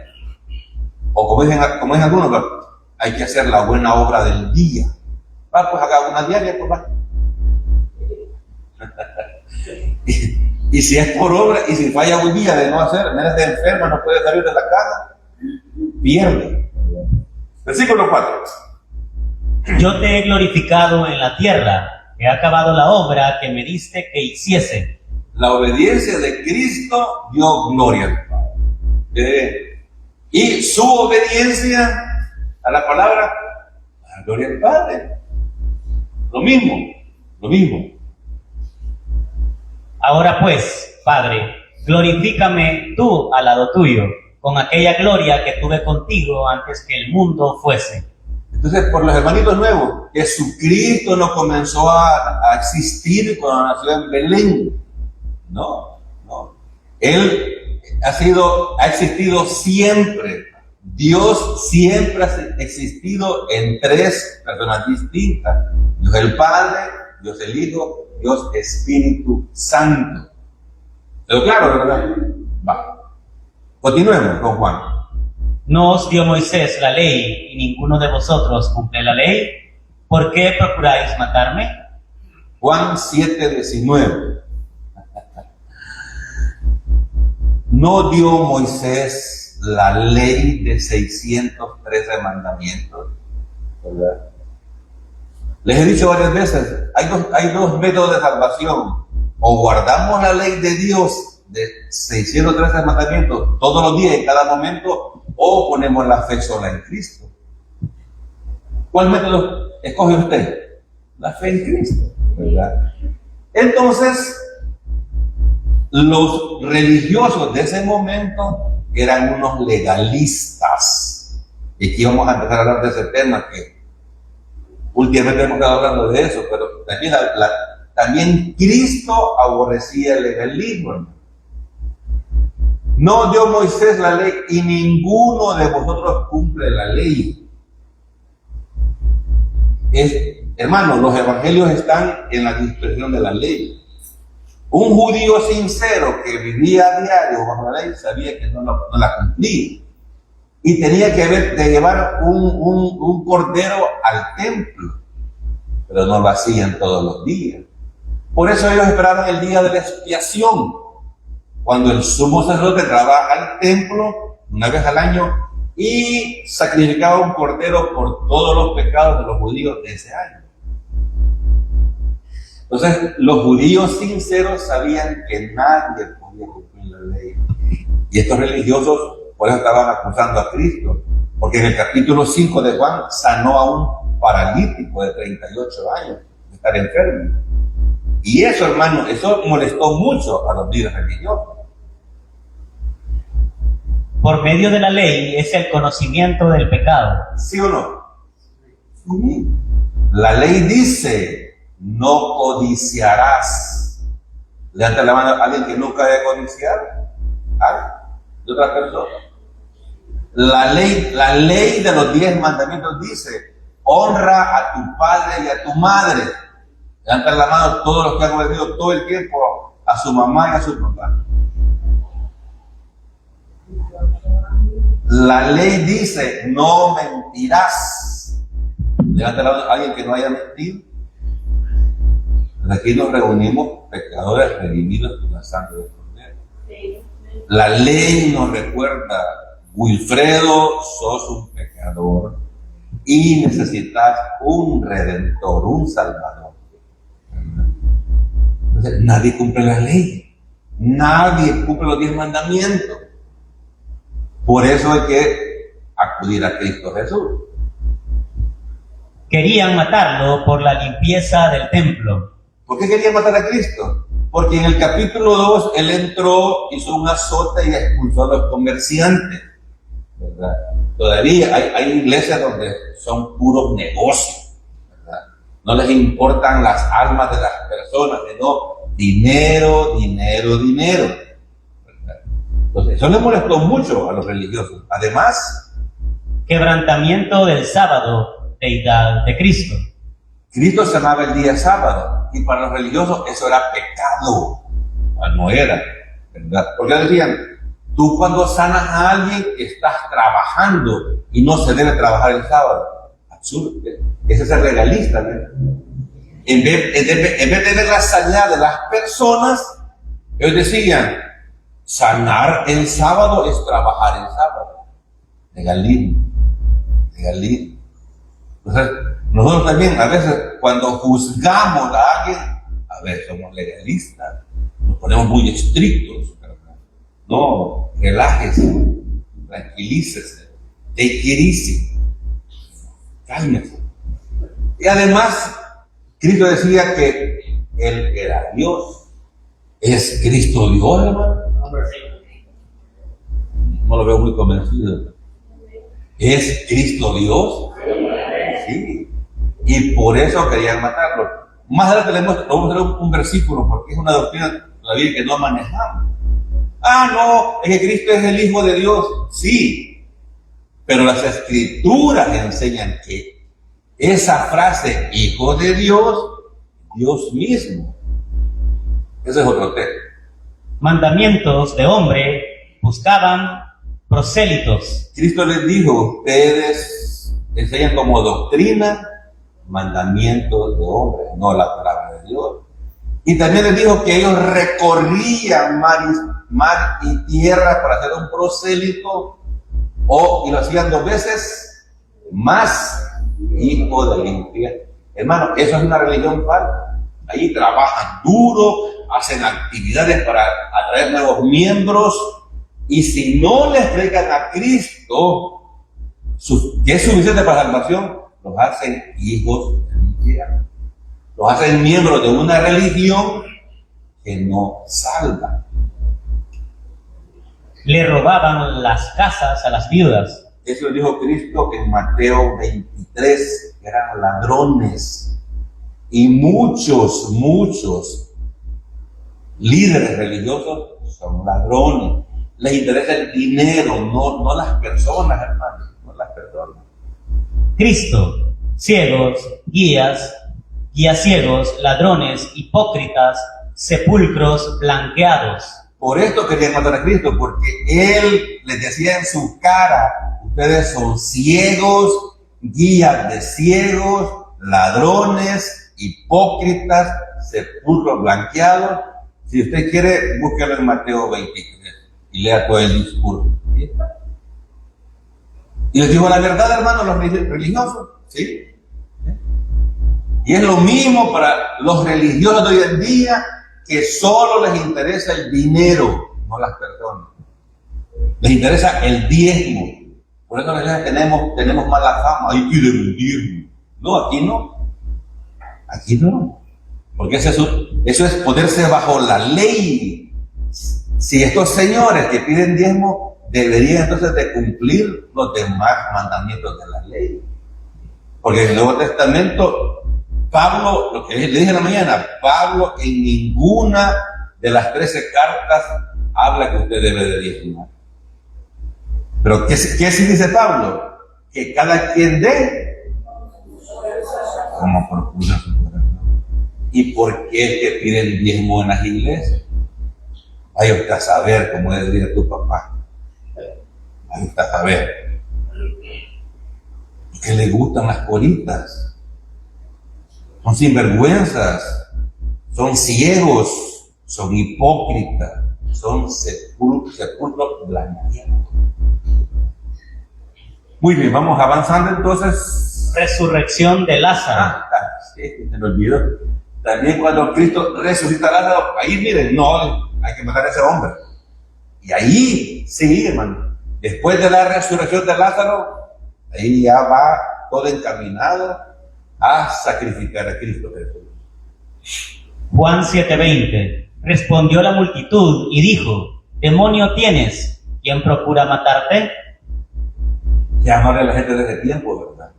O como dicen algunos, hay que hacer la buena obra del día. Va, pues haga una diaria, pues va. y si es por obra, y si falla un día de no hacer, menos de enferma, no puede salir de la casa, pierde. Versículo 4. Yo te he glorificado en la tierra, he acabado la obra que me diste que hiciese. La obediencia de Cristo dio gloria al Padre. Y su obediencia a la palabra, a gloria al Padre. Lo mismo. Ahora pues, Padre, glorifícame tú al lado tuyo, con aquella gloria que tuve contigo antes que el mundo fuese. Entonces, por los hermanitos nuevos, Jesucristo no comenzó a existir cuando nació en Belén. No. Él ha existido siempre. Dios siempre ha existido en tres personas distintas. Dios el Padre, Dios el Hijo, Dios Espíritu Santo. Pero claro, ¿verdad? Va. Continuemos con Juan. ¿No os dio Moisés la ley y ninguno de vosotros cumple la ley? ¿Por qué procuráis matarme? Juan 7:19. ¿No dio Moisés la ley de 613 mandamientos? ¿Verdad? Les he dicho varias veces, hay dos métodos de salvación. O guardamos la ley de Dios de 613 mandamientos todos los días, en cada momento, o ponemos la fe sola en Cristo. ¿Cuál método escoge usted? La fe en Cristo, ¿verdad? Entonces, los religiosos de ese momento eran unos legalistas. Y aquí vamos a empezar a hablar de ese tema, que últimamente hemos estado hablando de eso, pero también Cristo aborrecía el legalismo. No dio Moisés la ley y ninguno de vosotros cumple la ley. Hermanos, los evangelios están en la dispersión de la ley. Un judío sincero que vivía a diario bajo la ley sabía que no la cumplía. Y tenía que llevar un cordero al templo. Pero no lo hacían todos los días. Por eso ellos esperaban el día de la expiación, cuando el sumo sacerdote entraba al templo una vez al año y sacrificaba un cordero por todos los pecados de los judíos de ese año. Entonces, los judíos sinceros sabían que nadie podía cumplir la ley. Y estos religiosos por eso estaban acusando a Cristo, porque en el capítulo 5 de Juan sanó a un paralítico de 38 años de estar enfermo. Y eso, hermano, eso molestó mucho a los líderes religiosos. Por medio de la ley es el conocimiento del pecado. ¿Sí o no? Sí. La ley dice, no codiciarás. Levanta la mano a alguien que nunca debe codiciar. De otra persona. La ley de los 10 mandamientos dice, honra a tu padre y a tu madre. Levantan la mano todos los que han obedecido todo el tiempo a su mamá y a su papá. La ley dice, no mentirás. Levantan la mano a alguien que no haya mentido. Aquí nos reunimos pecadores redimidos por la sangre del Cordero. La ley nos recuerda, Wilfredo, sos un pecador y necesitas un redentor, un salvador. Entonces, nadie cumple la ley, nadie cumple los 10 mandamientos. Por eso hay que acudir a Cristo Jesús. Querían matarlo por la limpieza del templo. ¿Por qué querían matar a Cristo? Porque en el capítulo 2 él entró, hizo un azote y expulsó a los comerciantes, ¿verdad? Todavía hay iglesias donde son puros negocios, ¿verdad? No les importan las almas de las personas, sino dinero, ¿verdad? Entonces, eso les molestó mucho a los religiosos. Además, quebrantamiento del sábado, deidad de Cristo. Cristo se amaba el día sábado y para los religiosos eso era pecado. no era, ¿verdad? Porque decían, tú cuando sanas a alguien estás trabajando y no se debe trabajar el sábado. Absurdo. Ese es el legalista, ¿verdad? En vez de ver la sanidad de las personas, ellos decían, sanar el sábado es trabajar el sábado. Legalismo. Entonces, nosotros también a veces cuando juzgamos a alguien, a ver, somos legalistas, nos ponemos muy estrictos, ¿verdad? No, relájese, tranquilícese, take it easy, cálmese. Y además, Cristo decía que Él era Dios. ¿Es Cristo Dios, hermano? No lo veo muy convencido. ¿Es Cristo Dios? Sí. Y por eso querían matarlo. Más adelante vamos a leer un versículo, porque es una doctrina todavía que no manejamos. No, es que Cristo es el Hijo de Dios. Sí. Pero las Escrituras enseñan que esa frase, Hijo de Dios, Dios mismo. Ese es otro tema. Mandamientos de hombre buscaban prosélitos. Cristo les dijo, ustedes enseñan como doctrina mandamientos de hombre, no la palabra de Dios. Y también les dijo que ellos recorrían mar y tierra para hacer un prosélito, y lo hacían 2 veces más hijo del infierno. Hermano, eso es una religión falsa. Ahí trabajan duro, hacen actividades para atraer nuevos miembros, y si no les predican a Cristo, que es suficiente para la salvación, los hacen hijos del infierno. Los hacen miembros de una religión que no salva. Le robaban las casas a las viudas. Eso dijo Cristo en Mateo 23, que eran ladrones. Y muchos líderes religiosos son ladrones. Les interesa el dinero, no las personas, hermanos, no las personas. Cristo, ciegos, guías ciegos, ladrones, hipócritas, sepulcros blanqueados. Por esto querían matar a Cristo, porque Él les decía en su cara, ustedes son ciegos, guías de ciegos, ladrones, hipócritas, sepulcros blanqueados. Si usted quiere, búsquelo en Mateo 23 y lea todo el discurso. ¿Sí? Y les digo la verdad, hermanos, los religiosos, ¿sí? Y es lo mismo para los religiosos de hoy en día, que solo les interesa el dinero, no las personas. Les interesa el diezmo. Por eso tenemos mala fama. Ahí quieren un diezmo. No, aquí no. Aquí no. Porque eso es ponerse bajo la ley. Si estos señores que piden diezmo deberían entonces de cumplir los demás mandamientos de la ley. Porque en el Nuevo Testamento, Pablo, lo que le dije en la mañana, Pablo en ninguna de las 13 cartas habla que usted debe de diezmar. Pero ¿qué sí dice Pablo? Que cada quien dé como procura su corazón. ¿Y por qué es que piden diezmo en las iglesias? Vaya usted a saber, como le diría tu papá. Vaya usted a saber. Y que le gustan las coritas. Son sinvergüenzas, son ciegos, son hipócritas, son sepulcros blanqueados. Muy bien, vamos avanzando entonces. Resurrección de Lázaro. Sí, se me olvidó. También cuando Cristo resucita a Lázaro, ahí miren, no, hay que matar a ese hombre. Y ahí, sí, hermano, después de la resurrección de Lázaro, ahí ya va todo encaminado a sacrificar a Cristo Jesús. Juan 7:20. Respondió la multitud y dijo: ¿Demonio tienes? ¿Quién procura matarte? Llamarle a la gente de ese tiempo, ¿verdad?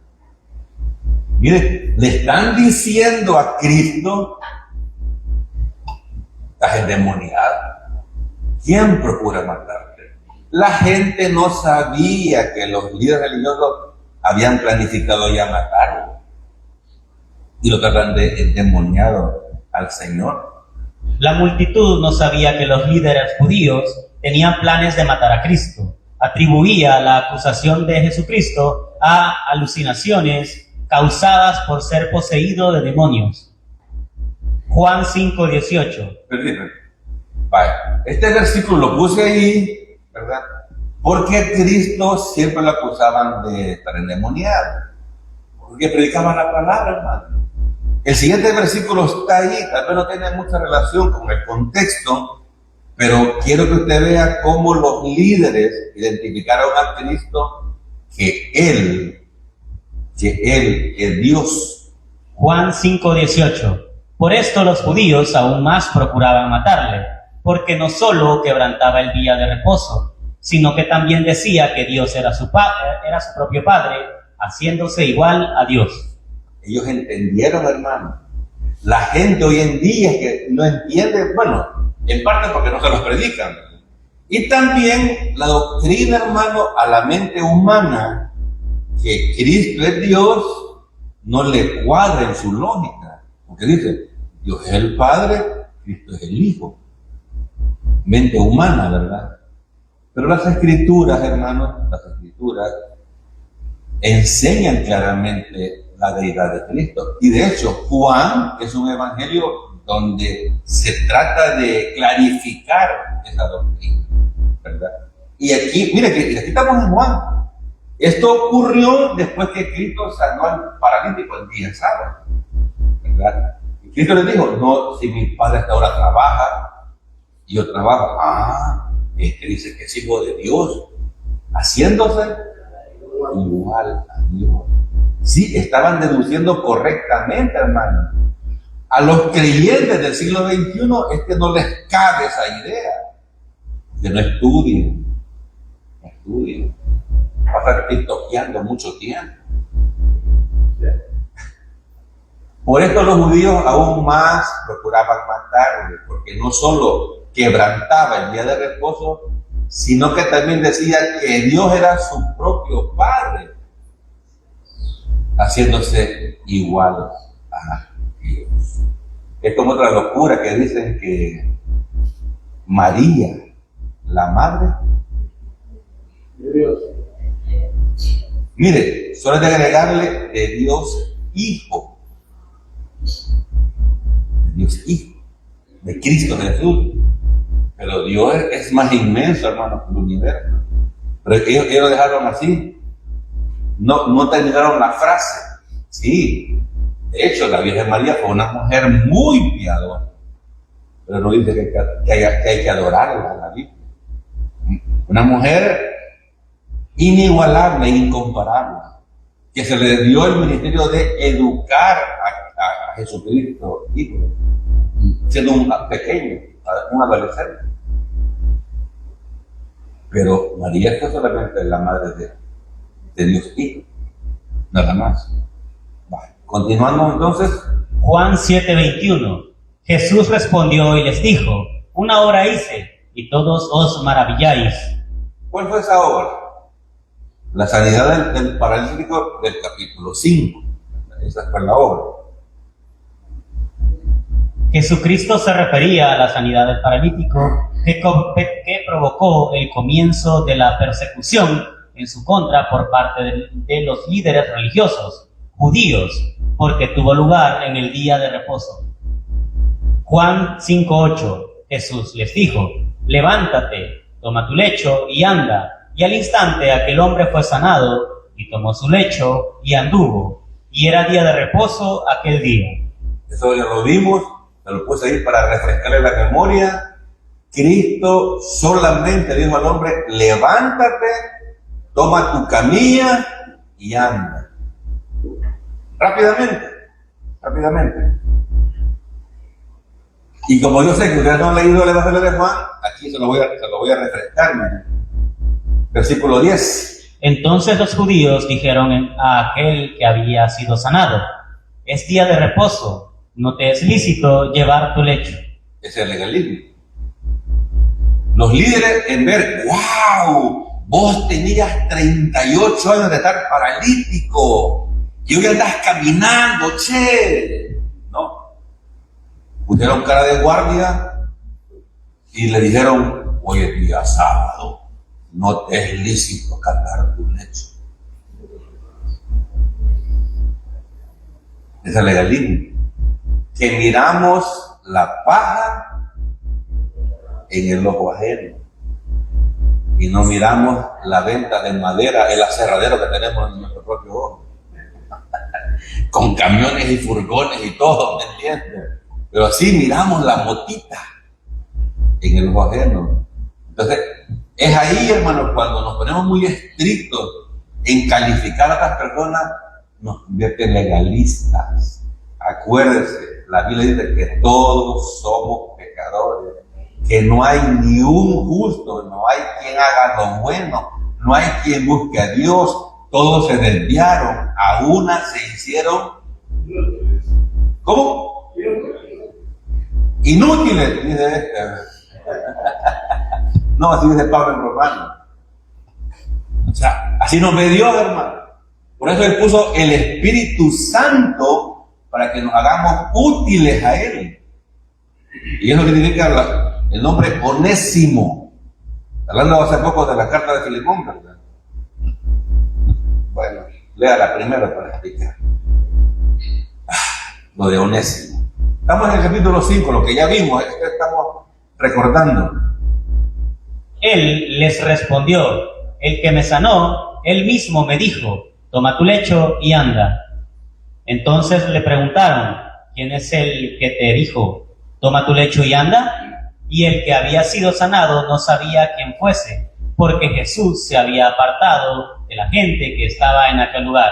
Mire, le están diciendo a Cristo, estás endemoniado. ¿Quién procura matarte? La gente no sabía que los líderes religiosos habían planificado ya matarlo. Y lo tratan de endemoniado al Señor. La multitud no sabía que los líderes judíos tenían planes de matar a Cristo. Atribuía la acusación de Jesucristo a alucinaciones causadas por ser poseído de demonios. Juan 5:18. Perdón. Vaya, este versículo lo puse ahí, ¿verdad? Porque a Cristo siempre lo acusaban de estar endemoniado, porque predicaban la palabra, hermano. El siguiente versículo está ahí, tal vez no tiene mucha relación con el contexto, pero quiero que usted vea cómo los líderes identificaron a Cristo que Él es Dios. Juan 5:18. Por esto los judíos aún más procuraban matarle, porque no solo quebrantaba el día de reposo, sino que también decía que Dios era su propio Padre, haciéndose igual a Dios. Ellos entendieron, hermano. La gente hoy en día que no entiende, bueno, en parte porque no se los predican. Y también la doctrina, hermano, a la mente humana, que Cristo es Dios, no le cuadra en su lógica. Porque dice, Dios es el Padre, Cristo es el Hijo. Mente humana, ¿verdad? Pero las Escrituras, hermanos, las Escrituras enseñan claramente la deidad de Cristo. Y de hecho, Juan es un evangelio donde se trata de clarificar esa doctrina, ¿verdad? Y aquí, mire, aquí estamos en Juan. Esto ocurrió después que Cristo sanó al paralítico el día sábado, ¿verdad? Y Cristo le dijo, no, si mi padre hasta ahora trabaja, y yo trabajo, este dice que es hijo de Dios, haciéndose igual a Dios. Sí, estaban deduciendo correctamente, hermano. A los creyentes del siglo XXI es que no les cabe esa idea. Que no estudien. Pasan tiktokeando mucho tiempo. Por esto los judíos aún más procuraban matarle, porque no solo quebrantaba el día de reposo, sino que también decía que Dios era su propio Padre, haciéndose igual a Dios. Es como otra locura que dicen que María, la madre de Dios, mire, solo hay de agregarle de Dios Hijo, de Cristo Jesús. Pero Dios es más inmenso, hermano, que el universo. Pero ellos lo dejaron así. No terminaron la frase. Sí, de hecho, la Virgen María fue una mujer muy piadosa. Pero no dice que hay que adorarla, la Biblia. Una mujer inigualable e incomparable, que se le dio el ministerio de educar a Jesucristo, hijo, siendo un pequeño, un adolescente. Pero María es solamente la madre de Dios Hijo, nada más. Vale. Continuando entonces. Juan 7:21. Jesús respondió y les dijo, una obra hice, y todos os maravilláis. ¿Cuál fue esa obra? La sanidad del paralítico del capítulo 5. Esa fue la obra. Jesucristo se refería a la sanidad del paralítico que provocó el comienzo de la persecución en su contra por parte de los líderes religiosos judíos, porque tuvo lugar en el día de reposo. Juan 5:8. Jesús les dijo, levántate, toma tu lecho y anda. Y al instante aquel hombre fue sanado y tomó su lecho y anduvo. Y era día de reposo aquel día. Eso ya lo vimos, se lo puse ahí para refrescarle la memoria. Cristo solamente dijo al hombre, levántate, toma tu camilla y anda. Rápidamente. Y como yo sé que ustedes no han leído el Evangelio de Juan, aquí se lo voy a refrescar. Versículo 10. Entonces los judíos dijeron a aquel que había sido sanado, es día de reposo, no te es lícito llevar tu lecho. Ese es el legalismo. Los líderes en ver, wow, vos tenías 38 años de estar paralítico y hoy andás caminando, che. No. pusieron cara de guardia y le dijeron: hoy es día sábado, no te es lícito cargar tu lecho. Ese es legalismo, que miramos la paja en el ojo ajeno y no miramos la venta de madera, el aserradero que tenemos en nuestro propio ojo, con camiones y furgones y todo, ¿me entiendes? Pero así miramos la motita en el ojo ajeno. Entonces, es ahí, hermanos, cuando nos ponemos muy estrictos en calificar a otras personas, nos convierte en legalistas. Acuérdense, la Biblia dice que todos somos pecadores, que no hay ni un justo, no hay quien haga lo bueno, no hay quien busque a Dios. Todos se desviaron, a una se hicieron. ¿Cómo? Inútiles, dice este. No, así dice Pablo en Romano. O sea, así nos ve Dios, hermano. Por eso Él puso el Espíritu Santo para que nos hagamos útiles a Él. Y eso significa el nombre Onésimo. Hablando hace poco de la carta de Filemón, ¿verdad? Bueno, lea la primera para explicar. Lo de Onésimo. Estamos en el capítulo 5, lo que ya vimos, es que estamos recordando. Él les respondió: el que me sanó, él mismo me dijo: toma tu lecho y anda. Entonces le preguntaron: ¿quién es el que te dijo: toma tu lecho y anda? Y el que había sido sanado no sabía quién fuese, porque Jesús se había apartado de la gente que estaba en aquel lugar.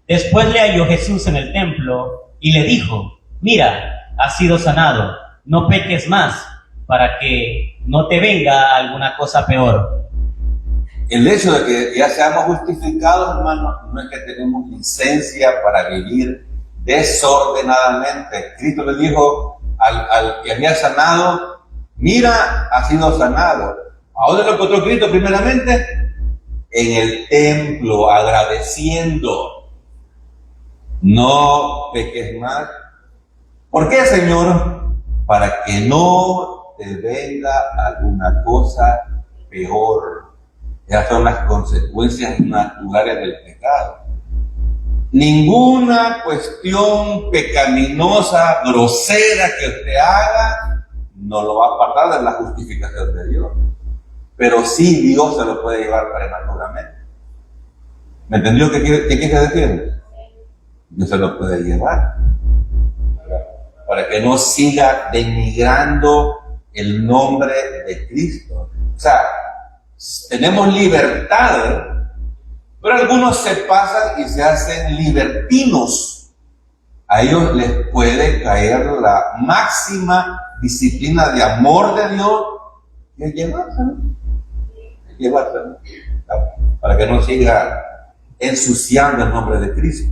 Después le halló Jesús en el templo y le dijo: mira, has sido sanado, no peques más, para que no te venga alguna cosa peor. El hecho de que ya seamos justificados, hermanos, no es que tenemos licencia para vivir desordenadamente. Cristo le dijo al que había sanado: mira, ha sido sanado. ¿A dónde lo encontró Cristo primeramente? En el templo, agradeciendo. No peques más. ¿Por qué, Señor? Para que no te venga alguna cosa peor. Esas son las consecuencias naturales del pecado. Ninguna cuestión pecaminosa, grosera que usted haga, no lo va a apartar de la justificación de Dios. Pero sí Dios se lo puede llevar prematuramente. ¿Me entendió qué quiere decir? Dios se lo puede llevar. Para que no siga denigrando el nombre de Cristo. O sea, tenemos libertad, pero algunos se pasan y se hacen libertinos. A ellos les puede caer la máxima disciplina de amor de Dios, y es llevárselo, para que no siga ensuciando el nombre de Cristo.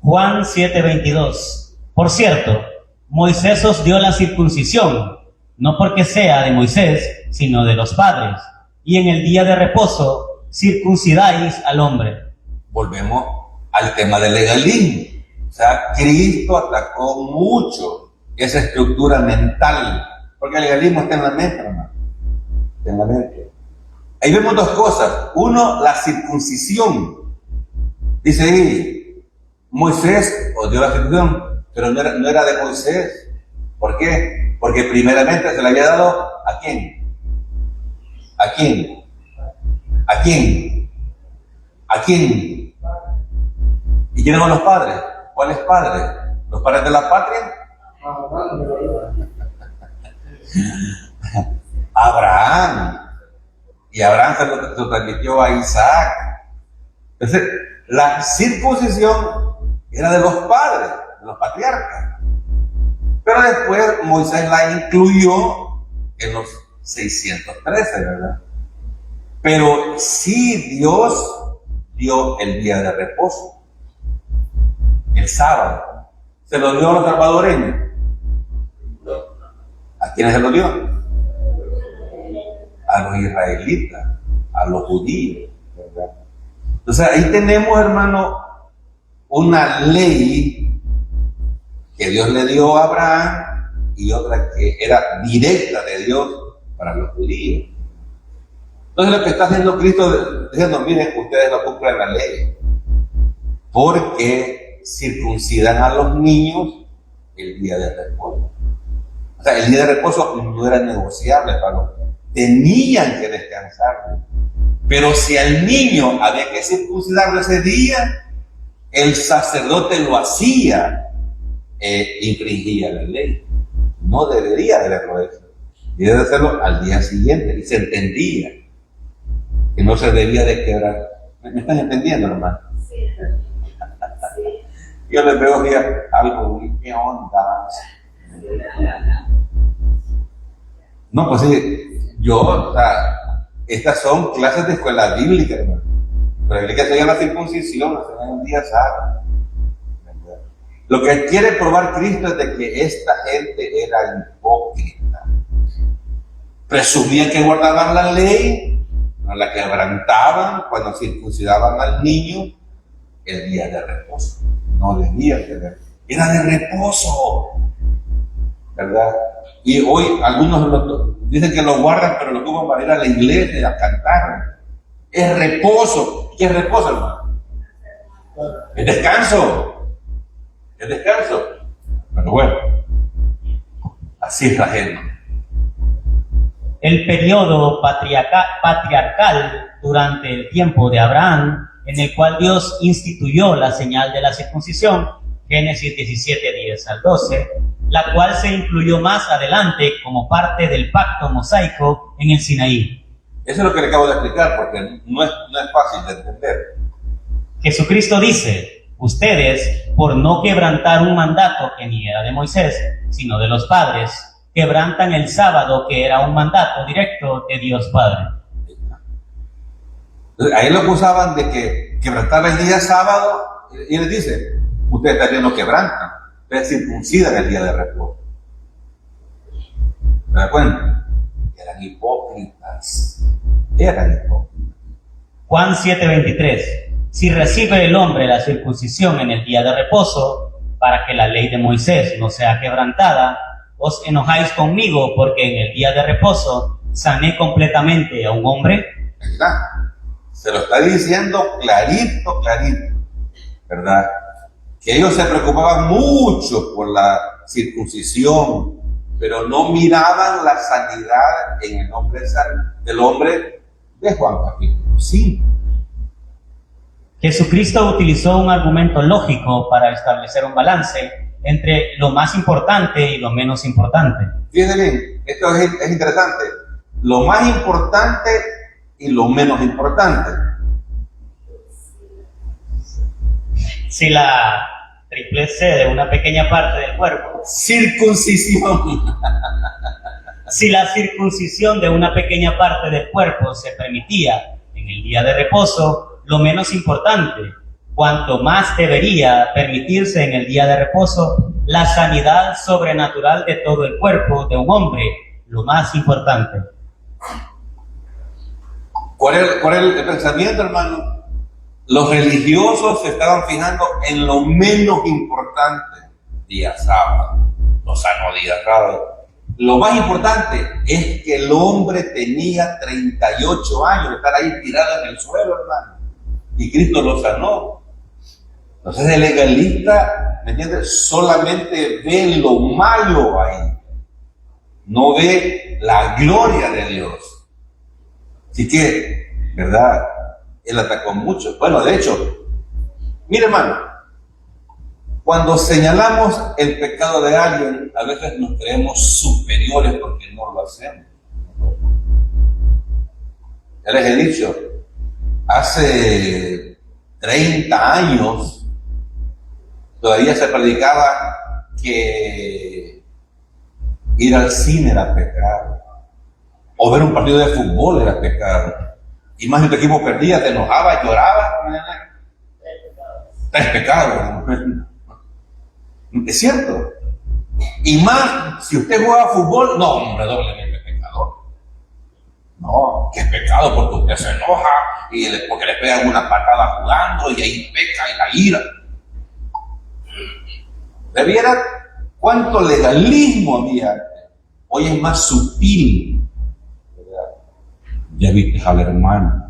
Juan 7:22. Por cierto, Moisés os dio la circuncisión, no porque sea de Moisés, sino de los padres. Y en el día de reposo circuncidáis al hombre. Volvemos al tema del legalismo. O sea, Cristo atacó mucho esa estructura mental, porque el legalismo está en la mente, hermano. Está en la mente. Ahí vemos dos cosas. Uno, la circuncisión. Dice ahí, Moisés os dio la circuncisión, pero no era de Moisés. ¿Por qué? Porque primeramente se le había dado ¿a quién? ¿A quién? ¿A quién? ¿A quién? ¿Y quiénes son los padres? ¿Cuáles padres? ¿Los padres de la patria? Abraham. Y Abraham se lo transmitió a Isaac. Entonces, la circuncisión era de los padres, de los patriarcas. Pero después Moisés la incluyó en los 613, ¿verdad? Pero sí Dios dio el día de reposo, el sábado. ¿Se lo dio a los salvadoreños? ¿A quiénes se lo dio? A los israelitas, a los judíos, ¿verdad? Entonces ahí tenemos, hermano, una ley que Dios le dio a Abraham y otra que era directa de Dios para los judíos. Entonces lo que está haciendo Cristo diciendo, miren, ustedes no cumplen la ley, porque circuncidan a los niños el día de reposo. O sea, el día de reposo no era negociable para los niños. Tenían que descansar. Pero si al niño había que circuncidarlo ese día, el sacerdote lo hacía, infringía la ley. No debería de haberlo hecho. Debía de hacerlo al día siguiente y se entendía que no se debía de quebrar. ¿Me están entendiendo, hermano? Sí. Yo les veo aquí algo, ¿qué onda? No, pues sí, o sea, estas son clases de escuela bíblica, hermano. La bíblica se llama la circuncisión, no se llama un día sábado. Lo que quiere probar Cristo es de que esta gente era hipócrita. Presumían que guardaban la ley, no la quebrantaban cuando circuncidaban al niño el día de reposo. No debían de ver. Era de reposo, ¿verdad? Y hoy algunos dicen que lo guardan, pero lo ocupan para ir a la iglesia a cantar. Es reposo. ¿Qué es reposo, hermano? Es descanso. Es descanso. Pero bueno, así es la gente. El periodo patriarcal durante el tiempo de Abraham, en el cual Dios instituyó la señal de la circuncisión, Génesis 17, 10 al 12, la cual se incluyó más adelante como parte del pacto mosaico en el Sinaí. Eso es lo que le acabo de explicar, porque no es fácil de entender. Jesucristo dice, ustedes, por no quebrantar un mandato que ni era de Moisés, sino de los padres, quebrantan el sábado, que era un mandato directo de Dios Padre. Ahí lo acusaban de que quebrantaba el día sábado, y él dice, ustedes también lo quebrantan, ustedes circuncidan el día de reposo. ¿Me da cuenta? Eran hipócritas. Juan 7:23. Si recibe el hombre la circuncisión en el día de reposo, para que la ley de Moisés no sea quebrantada, os enojáis conmigo porque en el día de reposo sané completamente a un hombre. ¿Verdad? Se lo está diciendo clarito, ¿verdad? Que ellos se preocupaban mucho por la circuncisión, pero no miraban la sanidad en el nombre del hombre de Juan capítulo 5. Jesucristo utilizó un argumento lógico para establecer un balance entre lo más importante y lo menos importante. Fíjense bien, esto es interesante. Lo más importante y lo menos importante. Si la triple C de una pequeña parte del cuerpo, circuncisión. Si la circuncisión de una pequeña parte del cuerpo se permitía en el día de reposo, lo menos importante, cuanto más debería permitirse en el día de reposo, la sanidad sobrenatural de todo el cuerpo de un hombre, lo más importante. ¿Cuál es el pensamiento, hermano? Los religiosos se estaban fijando en lo menos importante, día sábado, los sanos días sábados. Lo más importante es que el hombre tenía 38 años de estar ahí tirado en el suelo, hermano, y Cristo lo sanó. Entonces el legalista, ¿me entiendes? Solamente ve lo malo ahí, no ve la gloria de Dios. Así que, ¿verdad? Él atacó mucho. Bueno, de hecho, mire, hermano, cuando señalamos el pecado de alguien, a veces nos creemos superiores porque no lo hacemos. Ya les he dicho, hace 30 años todavía se predicaba que ir al cine era pecado, o ver un partido de fútbol era pecado. Y más si tu equipo perdía, te enojaba, lloraba. Es pecado. Es cierto. Y más, si usted juega fútbol, no, hombre, doblemente pecador. No, que es pecado porque usted se enoja y porque le pegan una patada jugando y ahí peca y la ira. Debiera ¿Cuánto legalismo había antes? Hoy es más sutil, ¿verdad? Ya viste al hermano,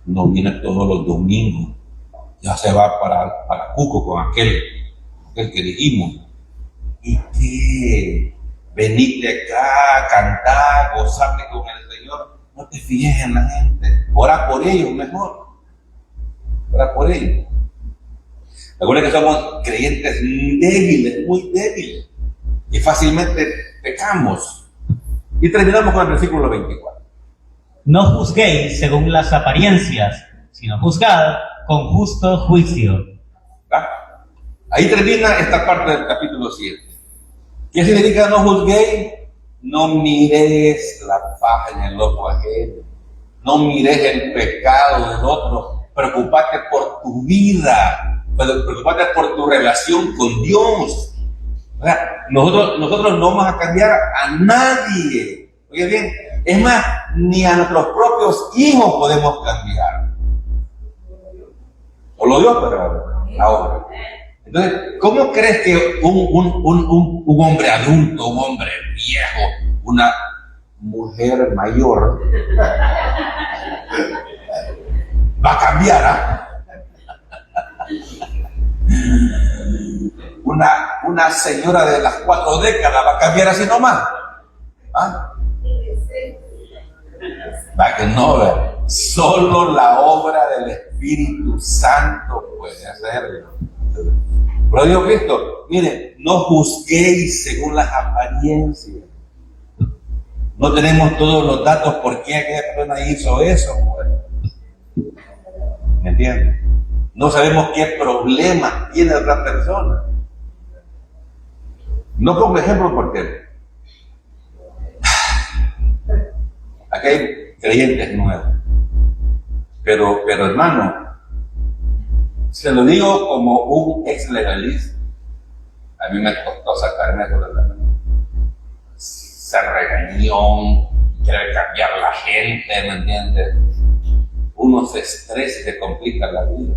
no viene todos los domingos, ya se va para Cuco con aquel que dijimos. ¿Y qué? Venite acá, cantar, gozarte con el Señor. No te fijes en la gente. Ora por ellos mejor. Ora por ellos. Recuerda que somos creyentes débiles, muy débiles. Y fácilmente pecamos. Y terminamos con el versículo 24. No juzguéis según las apariencias, sino juzgad con justo juicio. ¿Ah? Ahí termina esta parte del capítulo 7. ¿Qué significa no juzguéis? No mires la paja en el ojo ajeno. No mires el pecado del otro. Preocúpate por tu vida. Preocúpate por tu relación con Dios. ¿Verdad? Nosotros no vamos a cambiar a nadie. Oye bien, es más, ni a nuestros propios hijos podemos cambiar. Solo Dios, pero ahora. Entonces, ¿cómo crees que un hombre adulto, un hombre viejo, una mujer mayor va a cambiar? Una señora de las 4 décadas va a cambiar así nomás. ¿Ah? Va que no, solo la obra del Espíritu Santo puede hacerlo. Pero Dios Cristo, miren, no juzguéis según las apariencias. No tenemos todos los datos por qué aquella persona hizo eso. ¿Me entiendes? No sabemos qué problema tiene otra persona. No como ejemplo porque aquí hay creyentes nuevos. Pero hermano, se lo digo como un ex legalista. A mí me costó sacarme eso de la mente. Ser regañón, querer cambiar a la gente, ¿me entiendes? Uno se estresa y se complica la vida.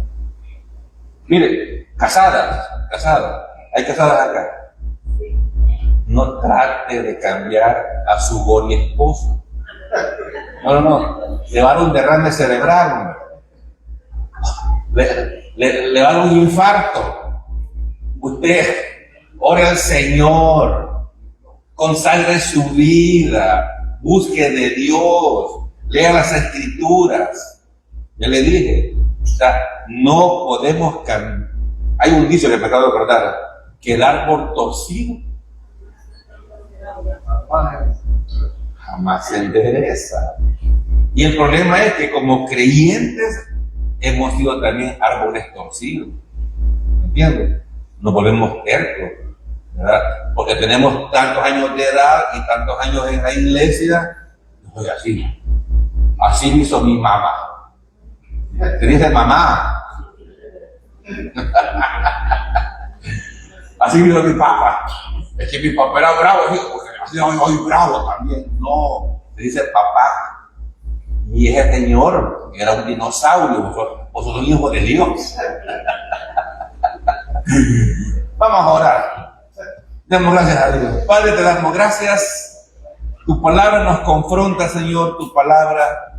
Mire, casadas, hay casadas acá. No trate de cambiar a su boni esposo. No. Le va a dar un derrame cerebral, le va a dar un infarto. Usted ore al Señor, consagre su vida, busque de Dios, lea las Escrituras. Ya le dije, o sea, no podemos cambiar. Hay un dicho que me acabo de acordar, que el árbol torcido jamás se endereza. Y el problema es que como creyentes hemos sido también árboles torcidos. ¿Me entiendes? Nos volvemos tercos, ¿verdad? Porque tenemos tantos años de edad y tantos años en la iglesia. Yo soy así. Así me hizo mi mamá. Te dice mamá. Así me hizo mi papá. Es que mi papá era bravo, así soy bravo también. No, te dice papá. Y ese señor era un dinosaurio, vosotros hijos de Dios. Vamos a orar. Demos gracias a Dios. Padre, te damos gracias. Tu palabra nos confronta, Señor, tu palabra